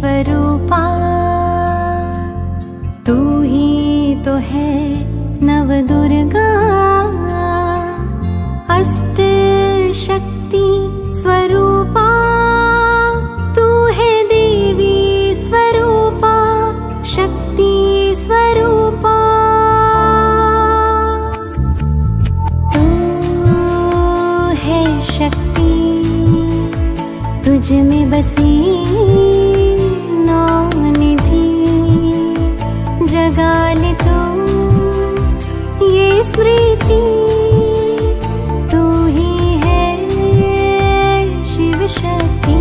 स्वरूपा, तू ही तो है नव दुर्गा, अष्ट शक्ति स्वरूपा, तू है देवी स्वरूपा, शक्ति स्वरूपा। तू है शक्ति, तुझ में बसी नौ निधि, जगा ले तू ये स्मृति, तू ही है शिव शक्ति।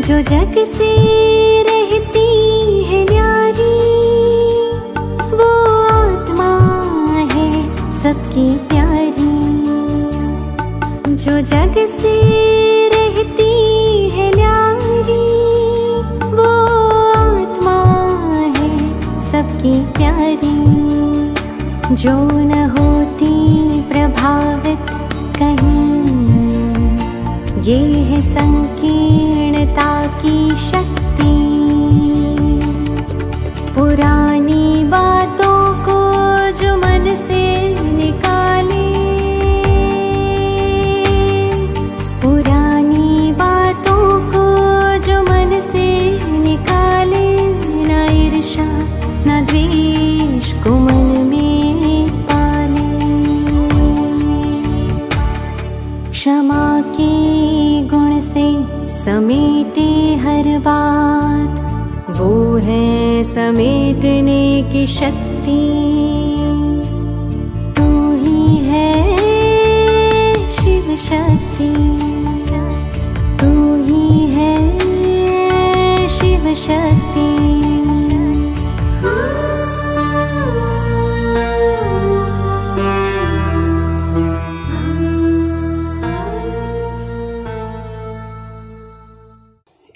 जो जग से रहती है न्यारी, वो आत्मा है सबकी प्यारी। जो जग से रहती है न्यारी, वो आत्मा है सबकी प्यारी। जो न होती प्रभावित कहीं, ये है संकीर्णता की शक्ति। पुरानी बातों को जो मन से निकाले, पुरानी बातों को जो मन से निकाले, ना ईर्ष्या ना द्वेष को मन में पाले। क्षमा के गुण से समेटे हर बात, वो है समेटने की शक्ति। तू ही है शिव शक्ति, तू ही है शिव शक्ति।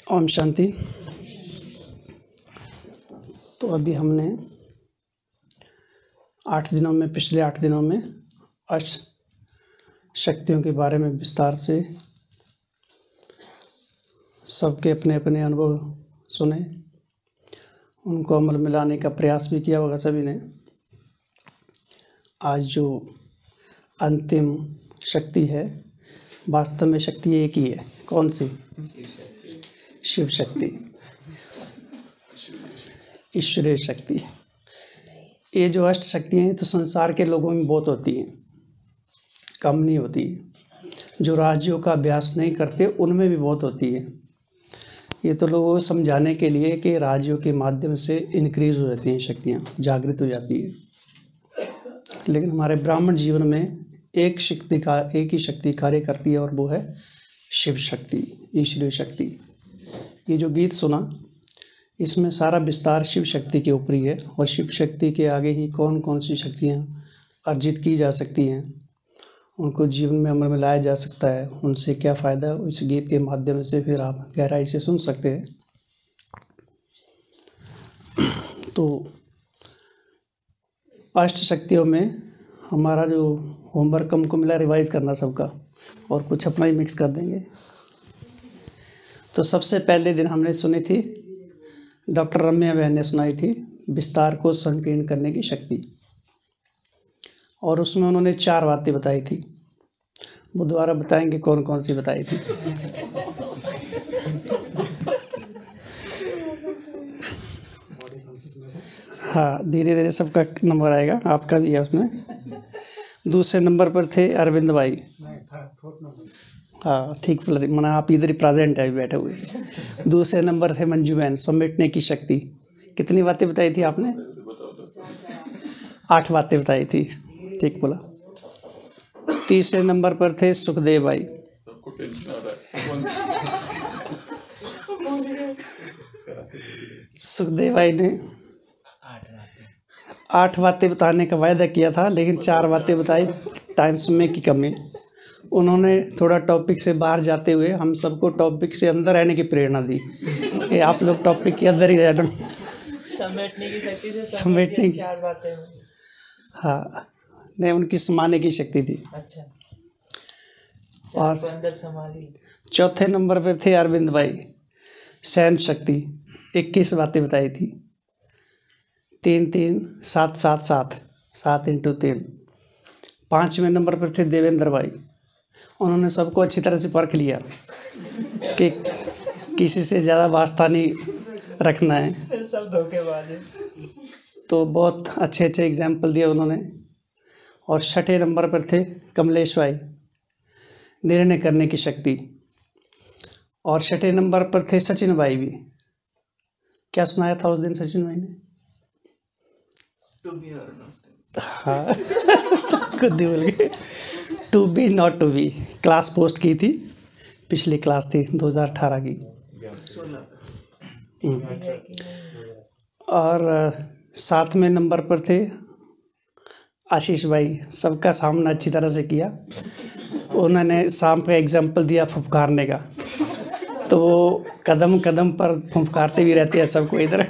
ओम शांति। तो अभी हमने 8 दिनों में, पिछले 8 दिनों में अष्ट शक्तियों के बारे में विस्तार से सबके अपने अपने अनुभव सुने, उनको अमल में लाने का प्रयास भी किया होगा सभी ने। आज जो अंतिम शक्ति है, वास्तव में शक्ति एक ही है। कौन सी? शिव शक्ति, ईश्वरीय शक्ति। ये जो अष्ट शक्तियाँ हैं तो संसार के लोगों में बहुत होती हैं, कम नहीं होती है। जो राजयों का अभ्यास नहीं करते उनमें भी बहुत होती है। ये तो लोगों को समझाने के लिए कि राजयों के माध्यम से इनक्रीज हो जाती हैं शक्तियाँ, जागृत हो जाती है। लेकिन हमारे ब्राह्मण जीवन में एक ही शक्ति कार्य करती है, और वो है शिव शक्ति, ईश्वरीय शक्ति। ये जो गीत सुना, इसमें सारा विस्तार शिव शक्ति के ऊपर ही है, और शिव शक्ति के आगे ही कौन कौन सी शक्तियाँ अर्जित की जा सकती हैं, उनको जीवन में अमल में लाया जा सकता है, उनसे क्या फ़ायदा, इस गीत के माध्यम से फिर आप गहराई से सुन सकते हैं। तो अष्ट शक्तियों में हमारा जो होमवर्क हमको मिला, रिवाइज़ करना सबका, और कुछ अपना ही मिक्स कर देंगे। तो सबसे पहले दिन हमने सुनी थी, डॉक्टर रम्या बहन ने सुनाई थी, विस्तार को संकीर्ण करने की शक्ति, और उसमें उन्होंने 4 बातें बताई थी। वो दोबारा बताएंगे कौन कौन सी बताई थी। हाँ, धीरे धीरे सबका नंबर आएगा, आपका भी है उसमें। दूसरे नंबर पर थे अरविंद भाई। हाँ ठीक, मना आप इधर ही प्रेजेंट है, बैठे हुए। दूसरे नंबर थे मंजू बहन, समेटने की शक्ति। कितनी बातें बताई थी आपने? 8 बातें बताई थी, ठीक बोला। तीसरे नंबर पर थे सुखदेव भाई। सुखदेव भाई ने 8 बातें बताने का वायदा किया था, लेकिन 4 बातें बताई, टाइम समय की कमी। उन्होंने थोड़ा टॉपिक से बाहर जाते हुए हम सबको टॉपिक से अंदर रहने की प्रेरणा दी कि आप लोग टॉपिक के अंदर ही रहना। समेटने की शक्ति से समेटने की, चार बातें हैं। हाँ नहीं, उनकी समाने की शक्ति थी। अच्छा, और चार अंदर संभाली। चौथे नंबर पे थे अरविंद भाई, सहन शक्ति, 21 बातें बताई थी। 3 3 7 7 7 7 इंटू 3। 5वें नंबर पर थे देवेंद्र भाई, उन्होंने सबको अच्छी तरह से परख लिया कि किसी से ज़्यादा वास्ता नहीं रखना है, सब धोखेबाज है। तो बहुत अच्छे अच्छे एग्जाम्पल दिए उन्होंने। और 6ठे नंबर पर थे कमलेश भाई, निर्णय करने की शक्ति। और 6ठे नंबर पर थे सचिन भाई भी। क्या सुनाया था उस दिन सचिन भाई ने? हाँ खुद ही बोल गए, to be not to be. Class post की थी, पिछली क्लास थी 2018 की। और 7वें नंबर पर थे आशीष भाई, सबका सामना अच्छी तरह से किया। उन्होंने शाम पे एग्जाम्पल दिया फुफकारने का, तो वो कदम कदम पर फुफकारते भी रहते हैं सबको इधर।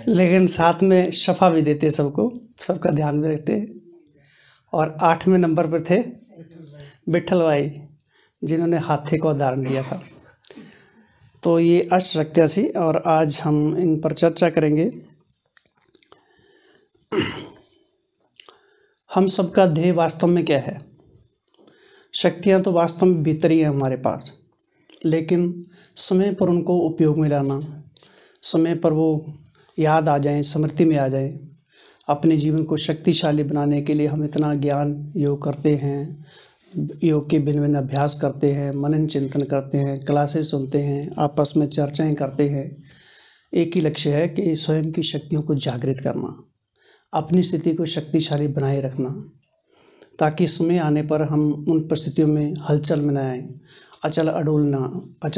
लेकिन साथ में शफा भी देते सबको, सबका ध्यान भी रखते। और 8वें नंबर पर थे विठल भाई, जिन्होंने हाथी का उदाहरण दिया था। तो ये अष्ट शक्तियाँ थी और आज हम इन पर चर्चा करेंगे। हम सबका ध्येय वास्तव में क्या है? शक्तियाँ तो वास्तव में भीतर ही हैं हमारे पास, लेकिन समय पर उनको उपयोग में लाना, समय पर वो याद आ जाएं, स्मृति में आ जाएं। अपने जीवन को शक्तिशाली बनाने के लिए हम इतना ज्ञान योग करते हैं, योग के भिन्न भिन्न अभ्यास करते हैं, मनन चिंतन करते हैं, क्लासेस सुनते हैं, आपस में चर्चाएं करते हैं। एक ही लक्ष्य है कि स्वयं की शक्तियों को जागृत करना, अपनी स्थिति को शक्तिशाली बनाए रखना, ताकि समय आने पर हम उन परिस्थितियों में हलचल में न आएँ, अचल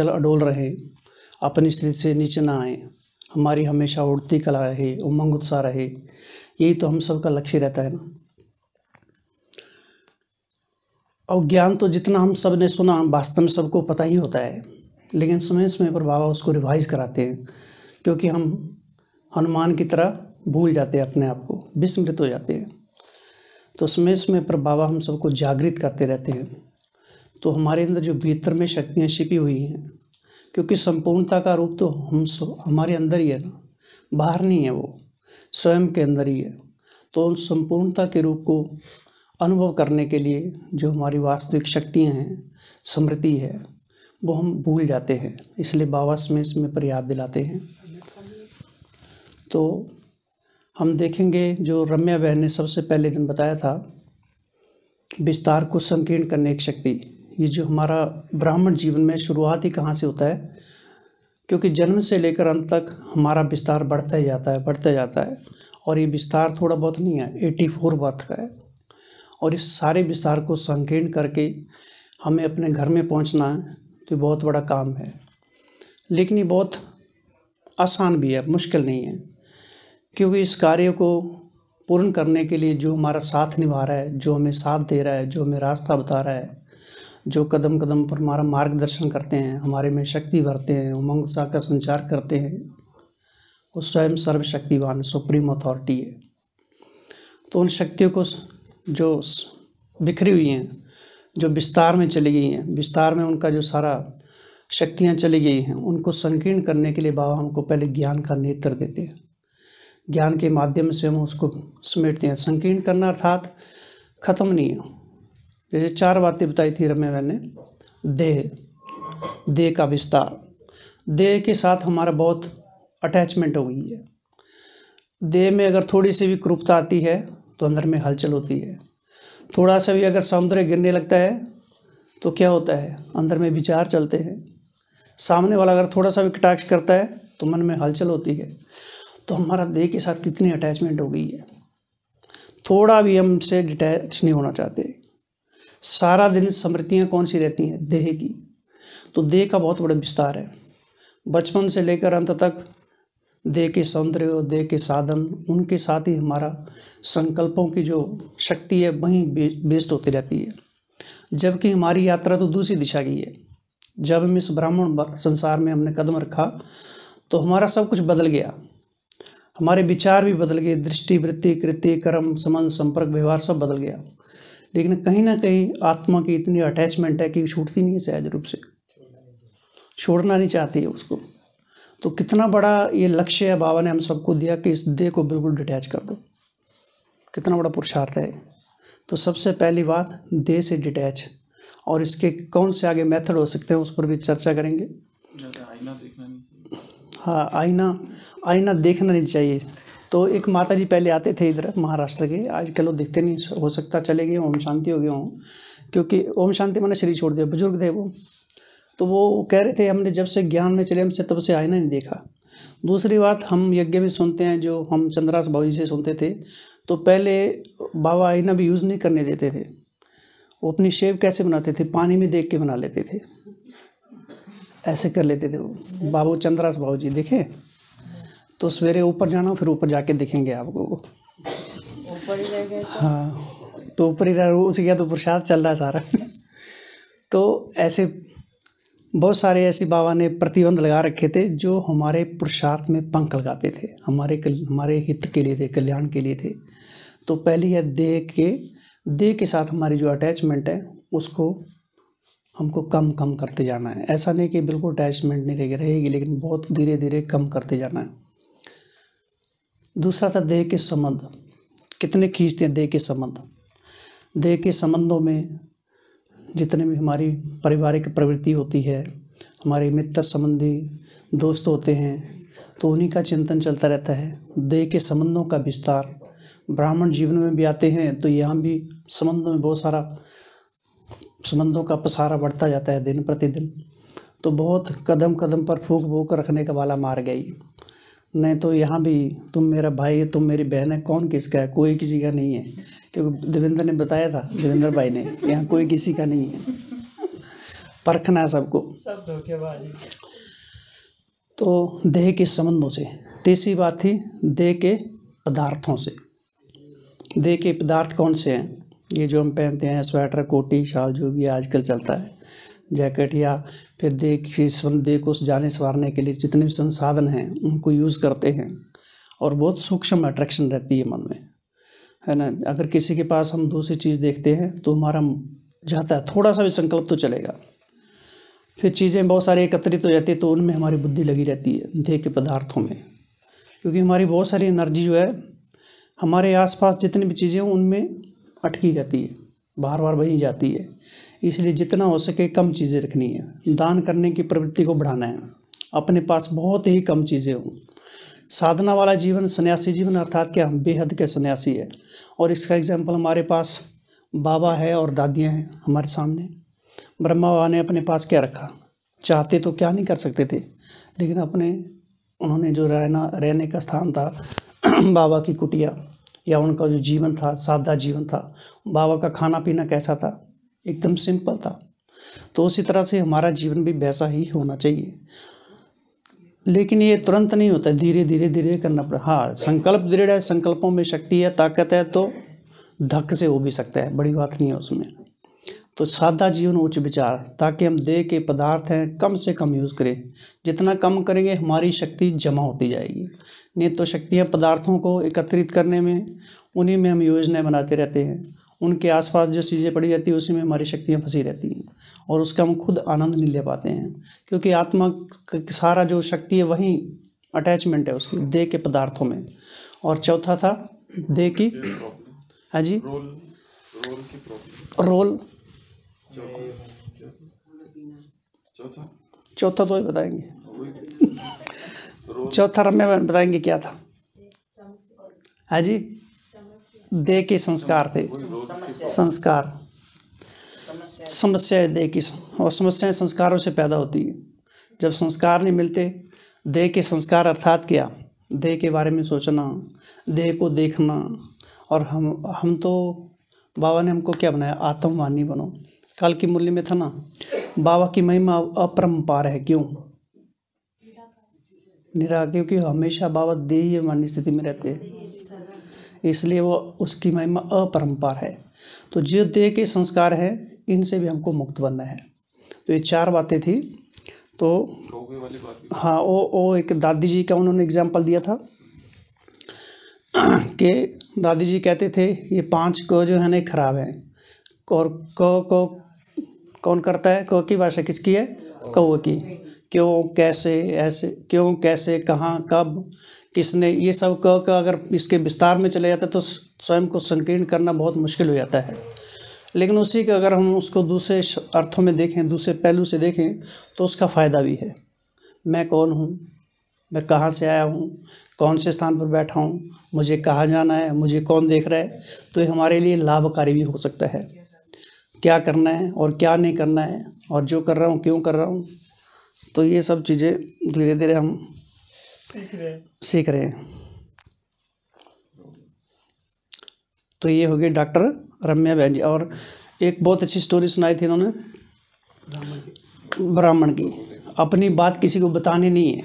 अडोल रहे, अपनी स्थिति से नीचे ना आए, हमारी हमेशा उड़ती कला रहे, उमंग उत्साह रहे। यही तो हम सबका लक्ष्य रहता है ना। और ज्ञान तो जितना हम सब ने सुना, वास्तव में सबको पता ही होता है, लेकिन समय समय पर बाबा उसको रिवाइज कराते हैं, क्योंकि हम हनुमान की तरह भूल जाते हैं, अपने आप को विस्मृत हो जाते हैं। तो समय समय पर बाबा हम सबको जागृत करते रहते हैं। तो हमारे अंदर जो भीतर में शक्तियाँ छिपी हुई हैं, क्योंकि संपूर्णता का रूप तो हमारे अंदर ही है ना, बाहर नहीं है, वो स्वयं के अंदर ही है। तो उन संपूर्णता के रूप को अनुभव करने के लिए जो हमारी वास्तविक शक्तियाँ हैं, स्मृति है, वो हम भूल जाते हैं। इसलिए बाबा समय समय पर याद दिलाते हैं। तो हम देखेंगे, जो रम्या बहन ने सबसे पहले दिन बताया था, विस्तार को संकीर्ण करने की शक्ति। ये जो हमारा ब्राह्मण जीवन में शुरुआत ही कहाँ से होता है? क्योंकि जन्म से लेकर अंत तक हमारा विस्तार बढ़ता ही जाता है, बढ़ता जाता है। और ये विस्तार थोड़ा बहुत नहीं है, 84 बर्थ का है। और इस सारे विस्तार को संकीर्ण करके हमें अपने घर में पहुंचना है, तो ये बहुत बड़ा काम है। लेकिन ये बहुत आसान भी है, मुश्किल नहीं है, क्योंकि इस कार्य को पूर्ण करने के लिए जो हमारा साथ निभा रहा है, जो हमें साथ दे रहा है, जो हमें रास्ता बता रहा है, जो कदम कदम पर हमारा मार्गदर्शन करते हैं, हमारे में शक्ति भरते हैं, उमंग उत्साह का संचार करते हैं, वो स्वयं सर्वशक्तिवान सुप्रीम अथॉरिटी है। तो उन शक्तियों को जो बिखरी हुई हैं, जो विस्तार में चली गई हैं, विस्तार में उनका जो सारा शक्तियाँ चली गई हैं, उनको संकीर्ण करने के लिए बाबा हमको पहले ज्ञान का नेत्र देते हैं। ज्ञान के माध्यम से हम उसको समेटते हैं। संकीर्ण करना अर्थात ख़त्म नहीं है। जैसे 4 बातें बताई थी रम्या बहन ने। देह का विस्तार, देह के साथ हमारा बहुत अटैचमेंट हो गई है। देह में अगर थोड़ी सी भी क्रूपता आती है तो अंदर में हलचल होती है। थोड़ा सा भी अगर सौंदर्य गिरने लगता है तो क्या होता है? अंदर में विचार चलते हैं। सामने वाला अगर थोड़ा सा भी कटाक्ष करता है तो मन में हलचल होती है। तो हमारा देह के साथ कितनी अटैचमेंट हो गई है, थोड़ा भी हमसे डिटैच नहीं होना चाहते। सारा दिन स्मृतियाँ कौन सी रहती हैं? देह की। तो देह का बहुत बड़ा विस्तार है। बचपन से लेकर अंत तक देह के सौंदर्य और देह के साधन, उनके साथ ही हमारा संकल्पों की जो शक्ति है वहीं बेस्ड होती रहती है। जबकि हमारी यात्रा तो दूसरी दिशा की है, जब हम इस ब्राह्मण संसार में हमने कदम रखा तो हमारा सब कुछ बदल गया, हमारे विचार भी बदल गए, दृष्टि, वृत्ति, कृत्य, कर्म, संबंध, संपर्क, व्यवहार सब बदल गया। लेकिन कहीं ना कहीं आत्मा की इतनी अटैचमेंट है कि छूटती नहीं है, सहज रूप से छोड़ना नहीं चाहती है उसको। तो कितना बड़ा ये लक्ष्य है बाबा ने हम सबको दिया कि इस देह को बिल्कुल डिटैच कर दो। कितना बड़ा पुरुषार्थ है। तो सबसे पहली बात, देह से डिटैच, और इसके कौन से आगे मेथड हो सकते हैं उस पर भी चर्चा करेंगे। आईना देखना नहीं चाहिए। हाँ, आईना देखना नहीं चाहिए। तो एक माता जी पहले आते थे इधर महाराष्ट्र के, आजकल वो दिखते नहीं, हो सकता चले गए, ओम शांति हो गया हूँ, क्योंकि ओम शांति मैंने शरीर छोड़ दिया, बुजुर्ग थे वो। तो वो कह रहे थे हमने जब से ज्ञान में चले हमसे तब से आईना नहीं देखा। दूसरी बात, हम यज्ञ में सुनते हैं, जो हम चंद्रास भाई से सुनते थे, तो पहले बाबा आईना भी यूज़ नहीं करने देते थे। वो अपनी शेव कैसे बनाते थे, पानी में देख के बना लेते थे, ऐसे कर लेते थे वो बाबू चंद्रास भाऊ जी। देखे तो सवेरे ऊपर जाना, फिर ऊपर जाके दिखेंगे आपको। ऊपर ही रह गए तो। हाँ, तो ऊपर ही रह, उसी का तो प्रसाद चल रहा है सारा। तो ऐसे बहुत सारे ऐसी बाबा ने प्रतिबंध लगा रखे थे जो हमारे पुरुषार्थ में पंख लगाते थे, हमारे हित के लिए थे, कल्याण के लिए थे। तो पहली है देह के साथ हमारी जो अटैचमेंट है उसको हमको कम करते जाना है। ऐसा नहीं कि बिल्कुल अटैचमेंट नहीं रहेगी, लेकिन बहुत धीरे धीरे कम करते जाना है। दूसरा था देह के संबंध, कितने खींचते हैं देह के संबंध। देह के संबंधों में जितने भी हमारी पारिवारिक प्रवृत्ति होती है, हमारे मित्र संबंधी दोस्त होते हैं, तो उन्हीं का चिंतन चलता रहता है। देह के संबंधों का विस्तार ब्राह्मण जीवन में भी आते हैं, तो यहाँ भी संबंधों में बहुत सारा संबंधों का पसारा बढ़ता जाता है दिन प्रतिदिन। तो बहुत कदम कदम पर फूक रखने का वाला मार गई। नहीं तो यहाँ भी तुम मेरा भाई है, तुम मेरी बहन है, कौन किसका है, कोई किसी का नहीं है। क्योंकि देवेंद्र ने बताया था, देवेंद्र भाई ने, यहाँ कोई किसी का नहीं है, परखना है सबको, सब धोखेबाजी। तो देह के संबंधों से। तीसरी बात थी देह के पदार्थों से। देह के पदार्थ कौन से हैं? ये जो हम पहनते हैं, स्वेटर, कोटी, शाल, जो भी आजकल चलता है, जैकेट, या फिर देह को जाने संवारने के लिए जितने भी संसाधन हैं उनको यूज़ करते हैं। और बहुत सूक्ष्म अट्रैक्शन रहती है मन में, है ना। अगर किसी के पास हम दूसरी चीज़ देखते हैं तो हमारा जाता है, थोड़ा सा भी संकल्प तो चलेगा, फिर चीज़ें बहुत सारी एकत्रित हो जाती है, तो उनमें हमारी बुद्धि लगी रहती है देह के पदार्थों में। क्योंकि हमारी बहुत सारी एनर्जी जो है हमारे आसपास जितनी भी चीज़ें हैं उनमें अटकी रहती है, बार बार वहीं जाती है। इसलिए जितना हो सके कम चीज़ें रखनी है, दान करने की प्रवृत्ति को बढ़ाना है, अपने पास बहुत ही कम चीज़ें हों। साधना वाला जीवन, सन्यासी जीवन अर्थात क्या, बेहद के सन्यासी है। और इसका एग्जाम्पल हमारे पास बाबा है और दादियाँ हैं हमारे सामने। ब्रह्मा बाबा ने अपने पास क्या रखा, चाहते तो क्या नहीं कर सकते थे, लेकिन उन्होंने जो रहने का स्थान था बाबा की कुटिया, या उनका जो जीवन था सादा जीवन था। बाबा का खाना पीना कैसा था, एकदम सिंपल था। तो उसी तरह से हमारा जीवन भी वैसा ही होना चाहिए। लेकिन ये तुरंत नहीं होता, धीरे धीरे करना पड़ा। हाँ, संकल्प दृढ़ है, संकल्पों में शक्ति है, ताकत है, तो धक्के से हो भी सकता है, बड़ी बात नहीं है उसमें। तो सादा जीवन, उच्च विचार, ताकि हम देह के पदार्थ हैं कम से कम यूज़ करें। जितना कम करेंगे हमारी शक्ति जमा होती जाएगी। नहीं तो शक्तियाँ पदार्थों को एकत्रित करने में, उन्हीं में हम योजनाएं बनाते रहते हैं, उनके आसपास जो चीज़ें पड़ी रहती है उसी में हमारी शक्तियाँ फंसी रहती हैं, और उसका हम खुद आनंद नहीं ले पाते हैं। क्योंकि आत्मा का सारा जो शक्ति है वहीं अटैचमेंट है उसकी, देह के पदार्थों में। और चौथा था देह की, हाँ जी, रोल। चौथा तो ही बताएंगे, चौथा रम्या बताएंगे क्या था। हाँ जी, देह के संस्कार थे, संस्कार, समस्या है देह की, और समस्याएं संस्कारों से पैदा होती है। जब संस्कार नहीं मिलते, देह के संस्कार अर्थात क्या, देह के बारे में सोचना, देह को देखना। और हम तो बाबा ने हमको क्या बनाया, आत्मवानी बनो। कल की मुरली में था ना, बाबा की महिमा अपरंपार है। क्यों क्योंकि हमेशा बाबा देहवानी स्थिति में रहते हैं, इसलिए वो उसकी महिमा अपरंपार है। तो जो देह के संस्कार है इनसे भी हमको मुक्त बनना है। तो ये 4 बातें थी। तो कौवे वाली बात भी। हाँ, वो एक दादी जी का उन्होंने एग्जाम्पल दिया था कि दादी जी कहते थे ये 5 क जो है ना खराब है, और क को कौन करता है? क की भाषा किसकी है? कौवे की। क्यों, कैसे, ऐसे, क्यों, कैसे, कहाँ, कब, किसने, ये सब क का अगर इसके विस्तार में चले जाता है तो स्वयं को संकीर्ण करना बहुत मुश्किल हो जाता है। लेकिन उसी का अगर हम उसको दूसरे अर्थों में देखें, दूसरे पहलू से देखें, तो उसका फ़ायदा भी है। मैं कौन हूँ, मैं कहाँ से आया हूँ, कौन से स्थान पर बैठा हूँ, मुझे कहाँ जाना है, मुझे कौन देख रहा है, तो ये हमारे लिए लाभकारी भी हो सकता है। क्या करना है और क्या नहीं करना है, और जो कर रहा हूँ क्यों कर रहा हूँ, तो ये सब चीज़ें धीरे धीरे हम सीख रहे हैं। तो ये हो गई डॉक्टर रम्या बहन जी। और एक बहुत अच्छी स्टोरी सुनाई थी इन्होंने ब्राह्मण की। अपनी बात किसी को बतानी नहीं है,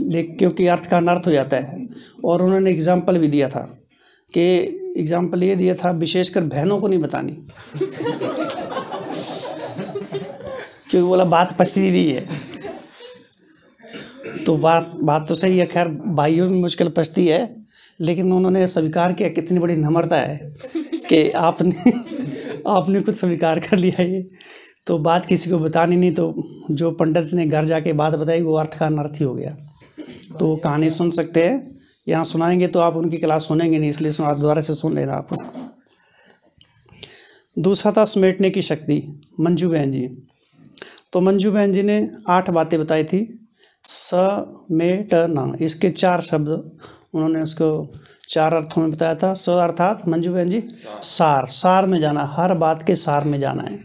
लेकिन क्योंकि अर्थ का अनर्थ हो जाता है। और उन्होंने एग्जाम्पल भी दिया था कि एग्जाम्पल ये दिया था, विशेषकर बहनों को नहीं बतानी क्योंकि बोला बात पचती नहीं है। तो बात तो सही है, खैर भाइयों में मुश्किल पचती है, लेकिन उन्होंने स्वीकार किया। कितनी बड़ी नम्रता है कि आपने कुछ स्वीकार कर लिया ये। तो बात किसी को बतानी नहीं, तो जो पंडित ने घर जाके बात बताई वो अर्थ का अनर्थ ही हो गया। तो वो कहानी सुन सकते हैं, यहाँ सुनाएंगे तो आप उनकी क्लास सुनेंगे नहीं, इसलिए दोबारा से सुन लेना आप उसको। दूसरा था समेटने की शक्ति, मंजू बहन जी। तो मंजू बहन जी ने 8 बातें बताई थी। समेटना, इसके 4 शब्द उन्होंने उसको 4 अर्थों में बताया था। स अर्थात मंजू बहन जी सार में जाना, हर बात के सार में जाना है,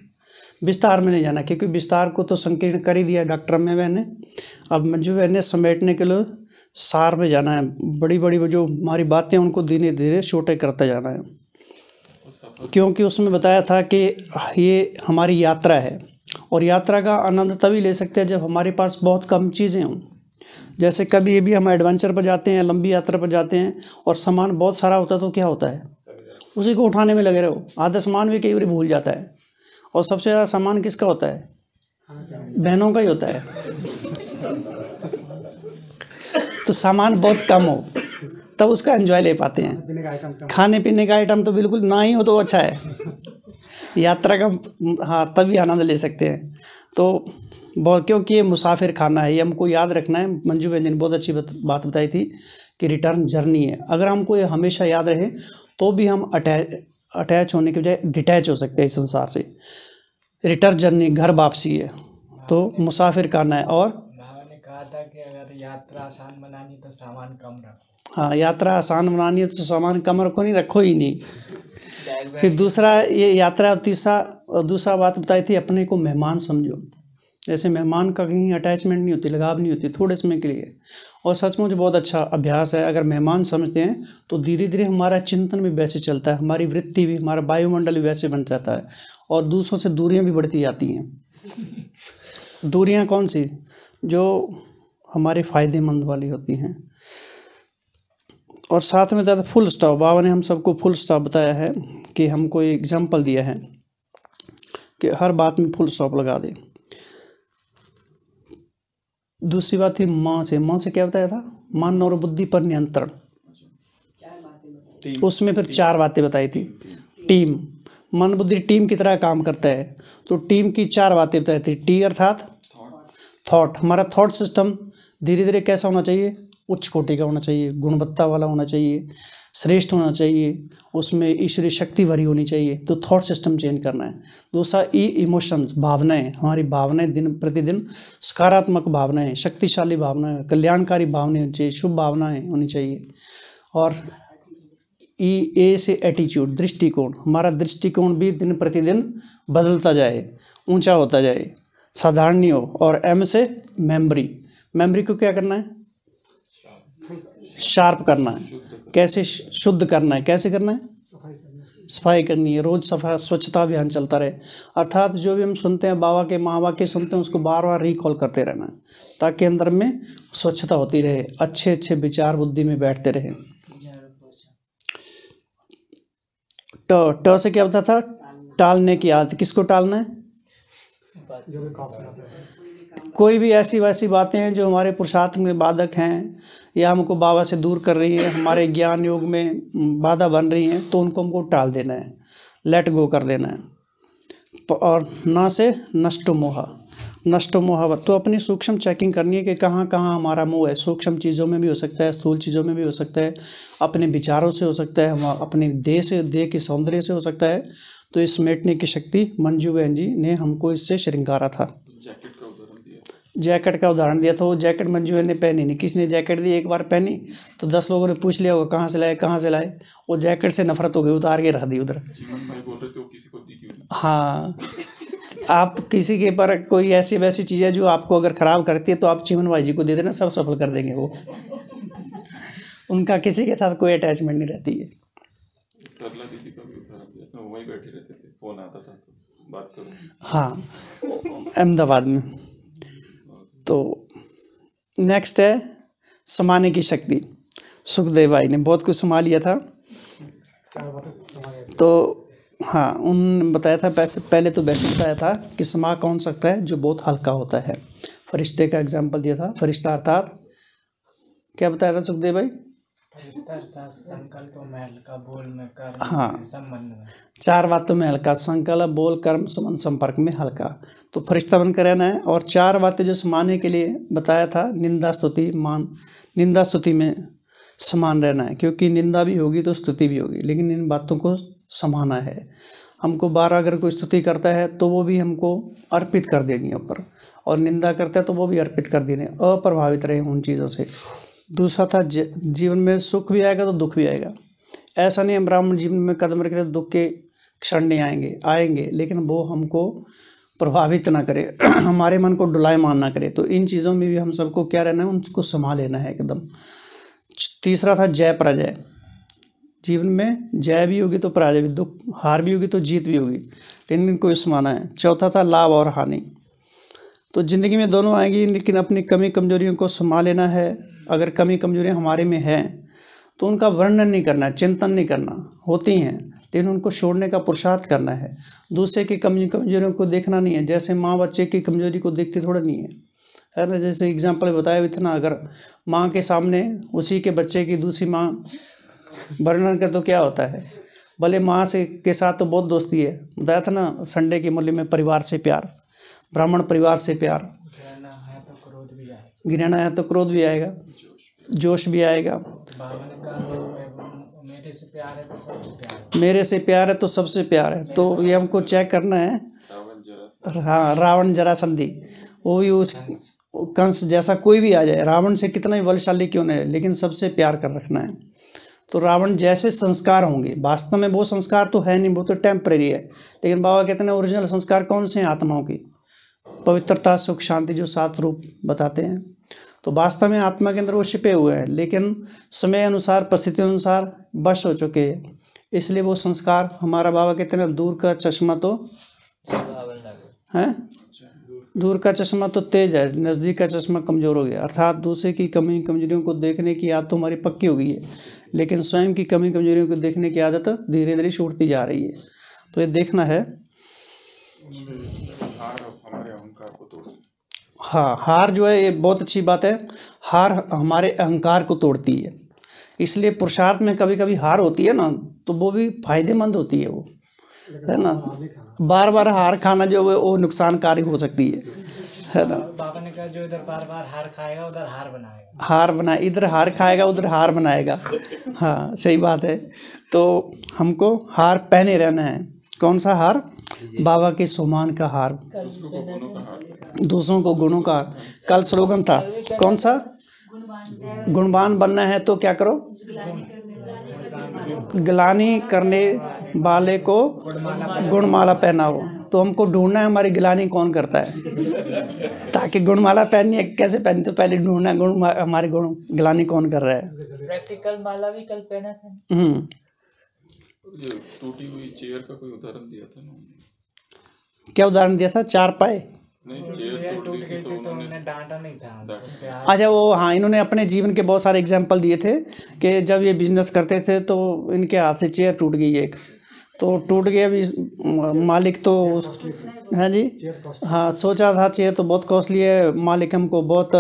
विस्तार में नहीं जाना, क्योंकि विस्तार को तो संकीर्ण कर ही दिया डॉक्टर रम्या बहन ने। अब मंजू बहन ने समेटने के लिए सार में जाना है, बड़ी बड़ी जो हमारी बातें उनको धीरे धीरे छोटे करते जाना है। क्योंकि उसमें बताया था कि ये हमारी यात्रा है, और यात्रा का आनंद तभी ले सकते हैं जब हमारे पास बहुत कम चीज़ें हों। जैसे कभी भी हम एडवेंचर पर जाते हैं, लंबी यात्रा पर जाते हैं, और सामान बहुत सारा होता है, तो क्या होता है, उसी को उठाने में लगे रहो। आधा सामान भी कई बार भूल जाता है, और सबसे ज़्यादा सामान किसका होता है? बहनों का ही होता है। तो सामान बहुत कम हो तब उसका एंजॉय ले पाते हैं। खाने पीने का आइटम तो बिल्कुल ना ही हो तो अच्छा है, यात्रा का हाँ तभी आनंद ले सकते हैं। तो बहुत, क्योंकि ये मुसाफिर खाना है, ये हमको याद रखना है। मंजू बहन जी ने बहुत अच्छी बात बताई थी कि रिटर्न जर्नी है। अगर हमको ये हमेशा याद रहे तो भी हम अटैच होने के बजाय डिटैच हो सकते हैं इस संसार से। रिटर्न जर्नी, घर वापसी है, तो मुसाफिर खाना है। और ने कहा था कि अगर यात्रा आसान बनानी तो सामान कम रखो। हाँ, यात्रा आसान बनानी है तो सामान कम रखो, नहीं रखो ही नहीं। फिर दूसरा ये यात्रा, दूसरा बात बताई थी, अपने को मेहमान समझो। जैसे मेहमान का कहीं अटैचमेंट नहीं होती, लगाव नहीं होती, थोड़े समय के लिए। और सचमुच बहुत अच्छा अभ्यास है। अगर मेहमान समझते हैं तो धीरे धीरे हमारा चिंतन भी वैसे चलता है, हमारी वृत्ति भी, हमारा वायुमंडल भी वैसे बन जाता है, और दूसरों से दूरियां भी बढ़ती जाती हैं। दूरियां कौन सी? जो हमारे फ़ायदेमंद वाली होती हैं। और साथ में ज़्यादा फुल स्टॉप, बाबा ने हम सबको फुल स्टॉप बताया है कि हमको एक एग्जाम्पल दिया है कि हर बात में फुल स्टॉप लगा दें। दूसरी बात थी माँ से क्या बताया था? मन और बुद्धि पर नियंत्रण। उसमें फिर 4 बातें बताई थी। टीम, मन बुद्धि टीम की तरह काम करता है, तो टीम की 4 बातें बताई थी। टी अर्थात थॉट, हमारा थॉट सिस्टम धीरे धीरे कैसा होना चाहिए? उच्च कोटि का होना चाहिए, गुणवत्ता वाला होना चाहिए, श्रेष्ठ होना चाहिए, उसमें ईश्वरीय शक्ति भरी होनी चाहिए। तो थॉट सिस्टम चेंज करना है। दूसरा इमोशंस, भावनाएं, हमारी भावनाएं दिन प्रतिदिन सकारात्मक भावनाएं, शक्तिशाली भावनाएं, कल्याणकारी भावनाएं होनी चाहिए, शुभ भावनाएं होनी चाहिए। और ए से एटीट्यूड, दृष्टिकोण, हमारा दृष्टिकोण भी दिन प्रतिदिन बदलता जाए, ऊंचा होता जाए, साधारण नहीं हो। और एम से मेमोरी को क्या करना है? शार्प करना है। कैसे शुद्ध करना है? कैसे करना है? सफाई करनी है। रोज स्वच्छता अभियान चलता रहे। अर्थात जो भी हम सुनते हैं, बाबा के महावाक्य सुनते हैं, उसको बार बार रिकॉल करते रहना है, ताकि अंदर में स्वच्छता होती रहे, अच्छे अच्छे विचार बुद्धि में बैठते रहे। ट से क्या होता था? टालने की आदत। किसको टालना है? कोई भी ऐसी वैसी बातें हैं जो हमारे पुरुषार्थ में बाधक हैं या हमको बाबा से दूर कर रही है, हमारे ज्ञान योग में बाधा बन रही हैं, तो उनको हमको टाल देना है, लेट गो कर देना है। और ना से नष्टो मोह, तो अपनी सूक्ष्म चेकिंग करनी है कि कहाँ कहाँ हमारा मोह है। सूक्ष्म चीज़ों में भी हो सकता है, स्थूल चीज़ों में भी हो सकता है, अपने विचारों से हो सकता है, हम अपने देह के सौंदर्य से हो सकता है। तो इस समेटने की शक्ति मंजू बहन जी ने हमको इससे श्रृंगारा था। जैकेट का उदाहरण दिया था। वो जैकेट मंजू बहन ने पहनी नहीं, किसी ने जैकेट दी, एक बार पहनी तो 10 लोगों ने पूछ लिया होगा कहाँ से लाए। वो जैकेट से नफरत हो गई, उतार के रख दी उधर। हाँ, आप किसी के पर कोई ऐसी वैसी चीज़ है जो आपको अगर ख़राब करती है तो आप चिमन भाई जी को दे देना, सब सफल कर देंगे वो। उनका किसी के साथ कोई अटैचमेंट नहीं रहती है। सरला दीदी का भी उदाहरण दिया था, वहीं बैठे रहते थे, फोन आता था तो बात करो। हाँ, अहमदाबाद में। तो नेक्स्ट है समाने की शक्ति। सुखदेव भाई ने बहुत कुछ समा लिया था। तो हाँ, उन्होंने बताया था पहले तो वैसे बताया था कि समा कौन सकता है जो बहुत हल्का होता है। फरिश्ते का एग्जाम्पल दिया था। फरिश्ता अर्थात क्या बताया था सुखदेव भाई? फरिश्ता अर्थात संकल्प में हल्का, बोल में कर्म, हाँ, संबंध में 4 बातों में हल्का, संकल्प, बोल, कर्म, संबंध, संपर्क में हल्का। तो फरिश्ता बनकर रहना है। और 4 बातें जो समाने के लिए बताया था, निंदा, स्तुति, मान। निंदा स्तुति में समान रहना है, क्योंकि निंदा भी होगी तो स्तुति भी होगी, लेकिन इन बातों को समाना है। हमको 12 अगर कोई स्तुति करता है तो वो भी हमको अर्पित कर देनी ऊपर, और निंदा करता है तो वो भी अर्पित कर देने, अप्रभावित रहे उन चीज़ों से। दूसरा था जीवन में सुख भी आएगा तो दुख भी आएगा। ऐसा नहीं हम ब्राह्मण जीवन में कदम रखते दुख के क्षण नहीं आएंगे, लेकिन वो हमको प्रभावित ना करे, हमारे मन को डुलायमान ना करे। तो इन चीज़ों में भी हम सबको क्या रहना है, उनको संभाल लेना है एकदम। तीसरा था जय पराजय। जीवन में जय भी होगी तो पराजय भी, दुख हार भी होगी तो जीत भी होगी, लेकिन इनको समाना है। चौथा था लाभ और हानि। तो ज़िंदगी में दोनों आएंगी, लेकिन अपनी कमी कमजोरियों को संभाल लेना है। अगर कमी कमजोरियाँ हमारे में हैं तो उनका वर्णन नहीं करना, चिंतन नहीं करना, होती हैं, लेकिन उनको छोड़ने का पुरुषार्थ करना है। दूसरे की कमी कमजोरियों को देखना नहीं है। जैसे माँ बच्चे की कमजोरी को देखती थोड़ा नहीं है ना। जैसे एग्जाम्पल बताया भी था ना, अगर माँ के सामने उसी के बच्चे की दूसरी माँ वर्णन कर तो क्या होता है। भले माँ से के साथ तो बहुत दोस्ती है, बताया था ना संडे के मूल्य में, परिवार से प्यार, ब्राह्मण परिवार से प्यार। घृणा है तो क्रोध भी आएगा, घृणा है तो क्रोध भी आएगा, जोश भी आएगा। बावन का मेरे से प्यार है तो सबसे प्यार है, मेरे से प्यार है तो सबसे प्यार है। तो ये हमको चेक करना है। हाँ, रावण जरासंधी, वो भी उस कंस जैसा कोई भी आ जाए, रावण से कितना ही बलशाली क्यों नहीं, लेकिन सबसे प्यार कर रखना है। तो रावण जैसे संस्कार होंगे, वास्तव में वो संस्कार तो है नहीं, वो तो टेम्परेरी है, लेकिन बाबा कहते हैं ओरिजिनल संस्कार कौन से हैं? आत्माओं की पवित्रता, सुख, शांति, जो 7 रूप बताते हैं। तो वास्तव में आत्मा के अंदर वो छिपे हुए हैं, लेकिन समय अनुसार, परिस्थिति अनुसार वश हो चुके हैं। इसलिए वो संस्कार हमारा, बाबा कहते हैं दूर का चश्मा तो है, दूर का चश्मा तो तेज है, नज़दीक का चश्मा कमज़ोर हो गया। अर्थात दूसरे की कमी कमजोरियों को देखने की आदत तो हमारी पक्की हो गई है, लेकिन स्वयं की कमी कमजोरियों को देखने की आदत धीरे धीरे छूटती जा रही है। तो ये देखना है। हाँ, हार जो है ये बहुत अच्छी बात है। हार हमारे अहंकार को तोड़ती है, इसलिए पुरुषार्थ में कभी कभी हार होती है ना, तो वो भी फायदेमंद होती है, वो है ना। बार बार हार खाना जो है वो नुकसानकारी हो सकती है ना। बाबा ने कहा जो इधर बार बार हार खाएगा उधर हार बनाएगा, हार बनाए, इधर हार खाएगा उधर हार बनाएगा। हाँ, सही बात है। तो हमको हार पहने रहना है। कौन सा हार? बाबा के सम्मान का हार, दूसरों को गुणों का हार। कल स्लोगन था कौन सा? गुणवान बनना है तो क्या करो? गिलानी करने वाले को गुणमाला पहनाओ। तो हमको ढूंढना है हमारी गिलानी कौन करता है, ताकि गुणमाला पहननी है। कैसे पहनी? तो पहले ढूंढना गुण, हमारे गुण गिलानी कौन कर रहा है। प्रैक्टिकल माला भी कल पहना था। टूटी हुई चेयर का कोई उदाहरण दिया था ना? क्या उदाहरण दिया था? 4 पाए नहीं, चेयर टूट गई थी तो उन्होंने डांटा नहीं था। अच्छा, वो हाँ, इन्होंने अपने जीवन के बहुत सारे एग्जाम्पल दिए थे कि जब ये बिजनेस करते थे तो इनके हाथ से चेयर टूट गई एक, तो टूट गया अभी। मालिक तो हाँ जी, हाँ सोचा था चेयर तो बहुत कॉस्टली है, मालिक हमको बहुत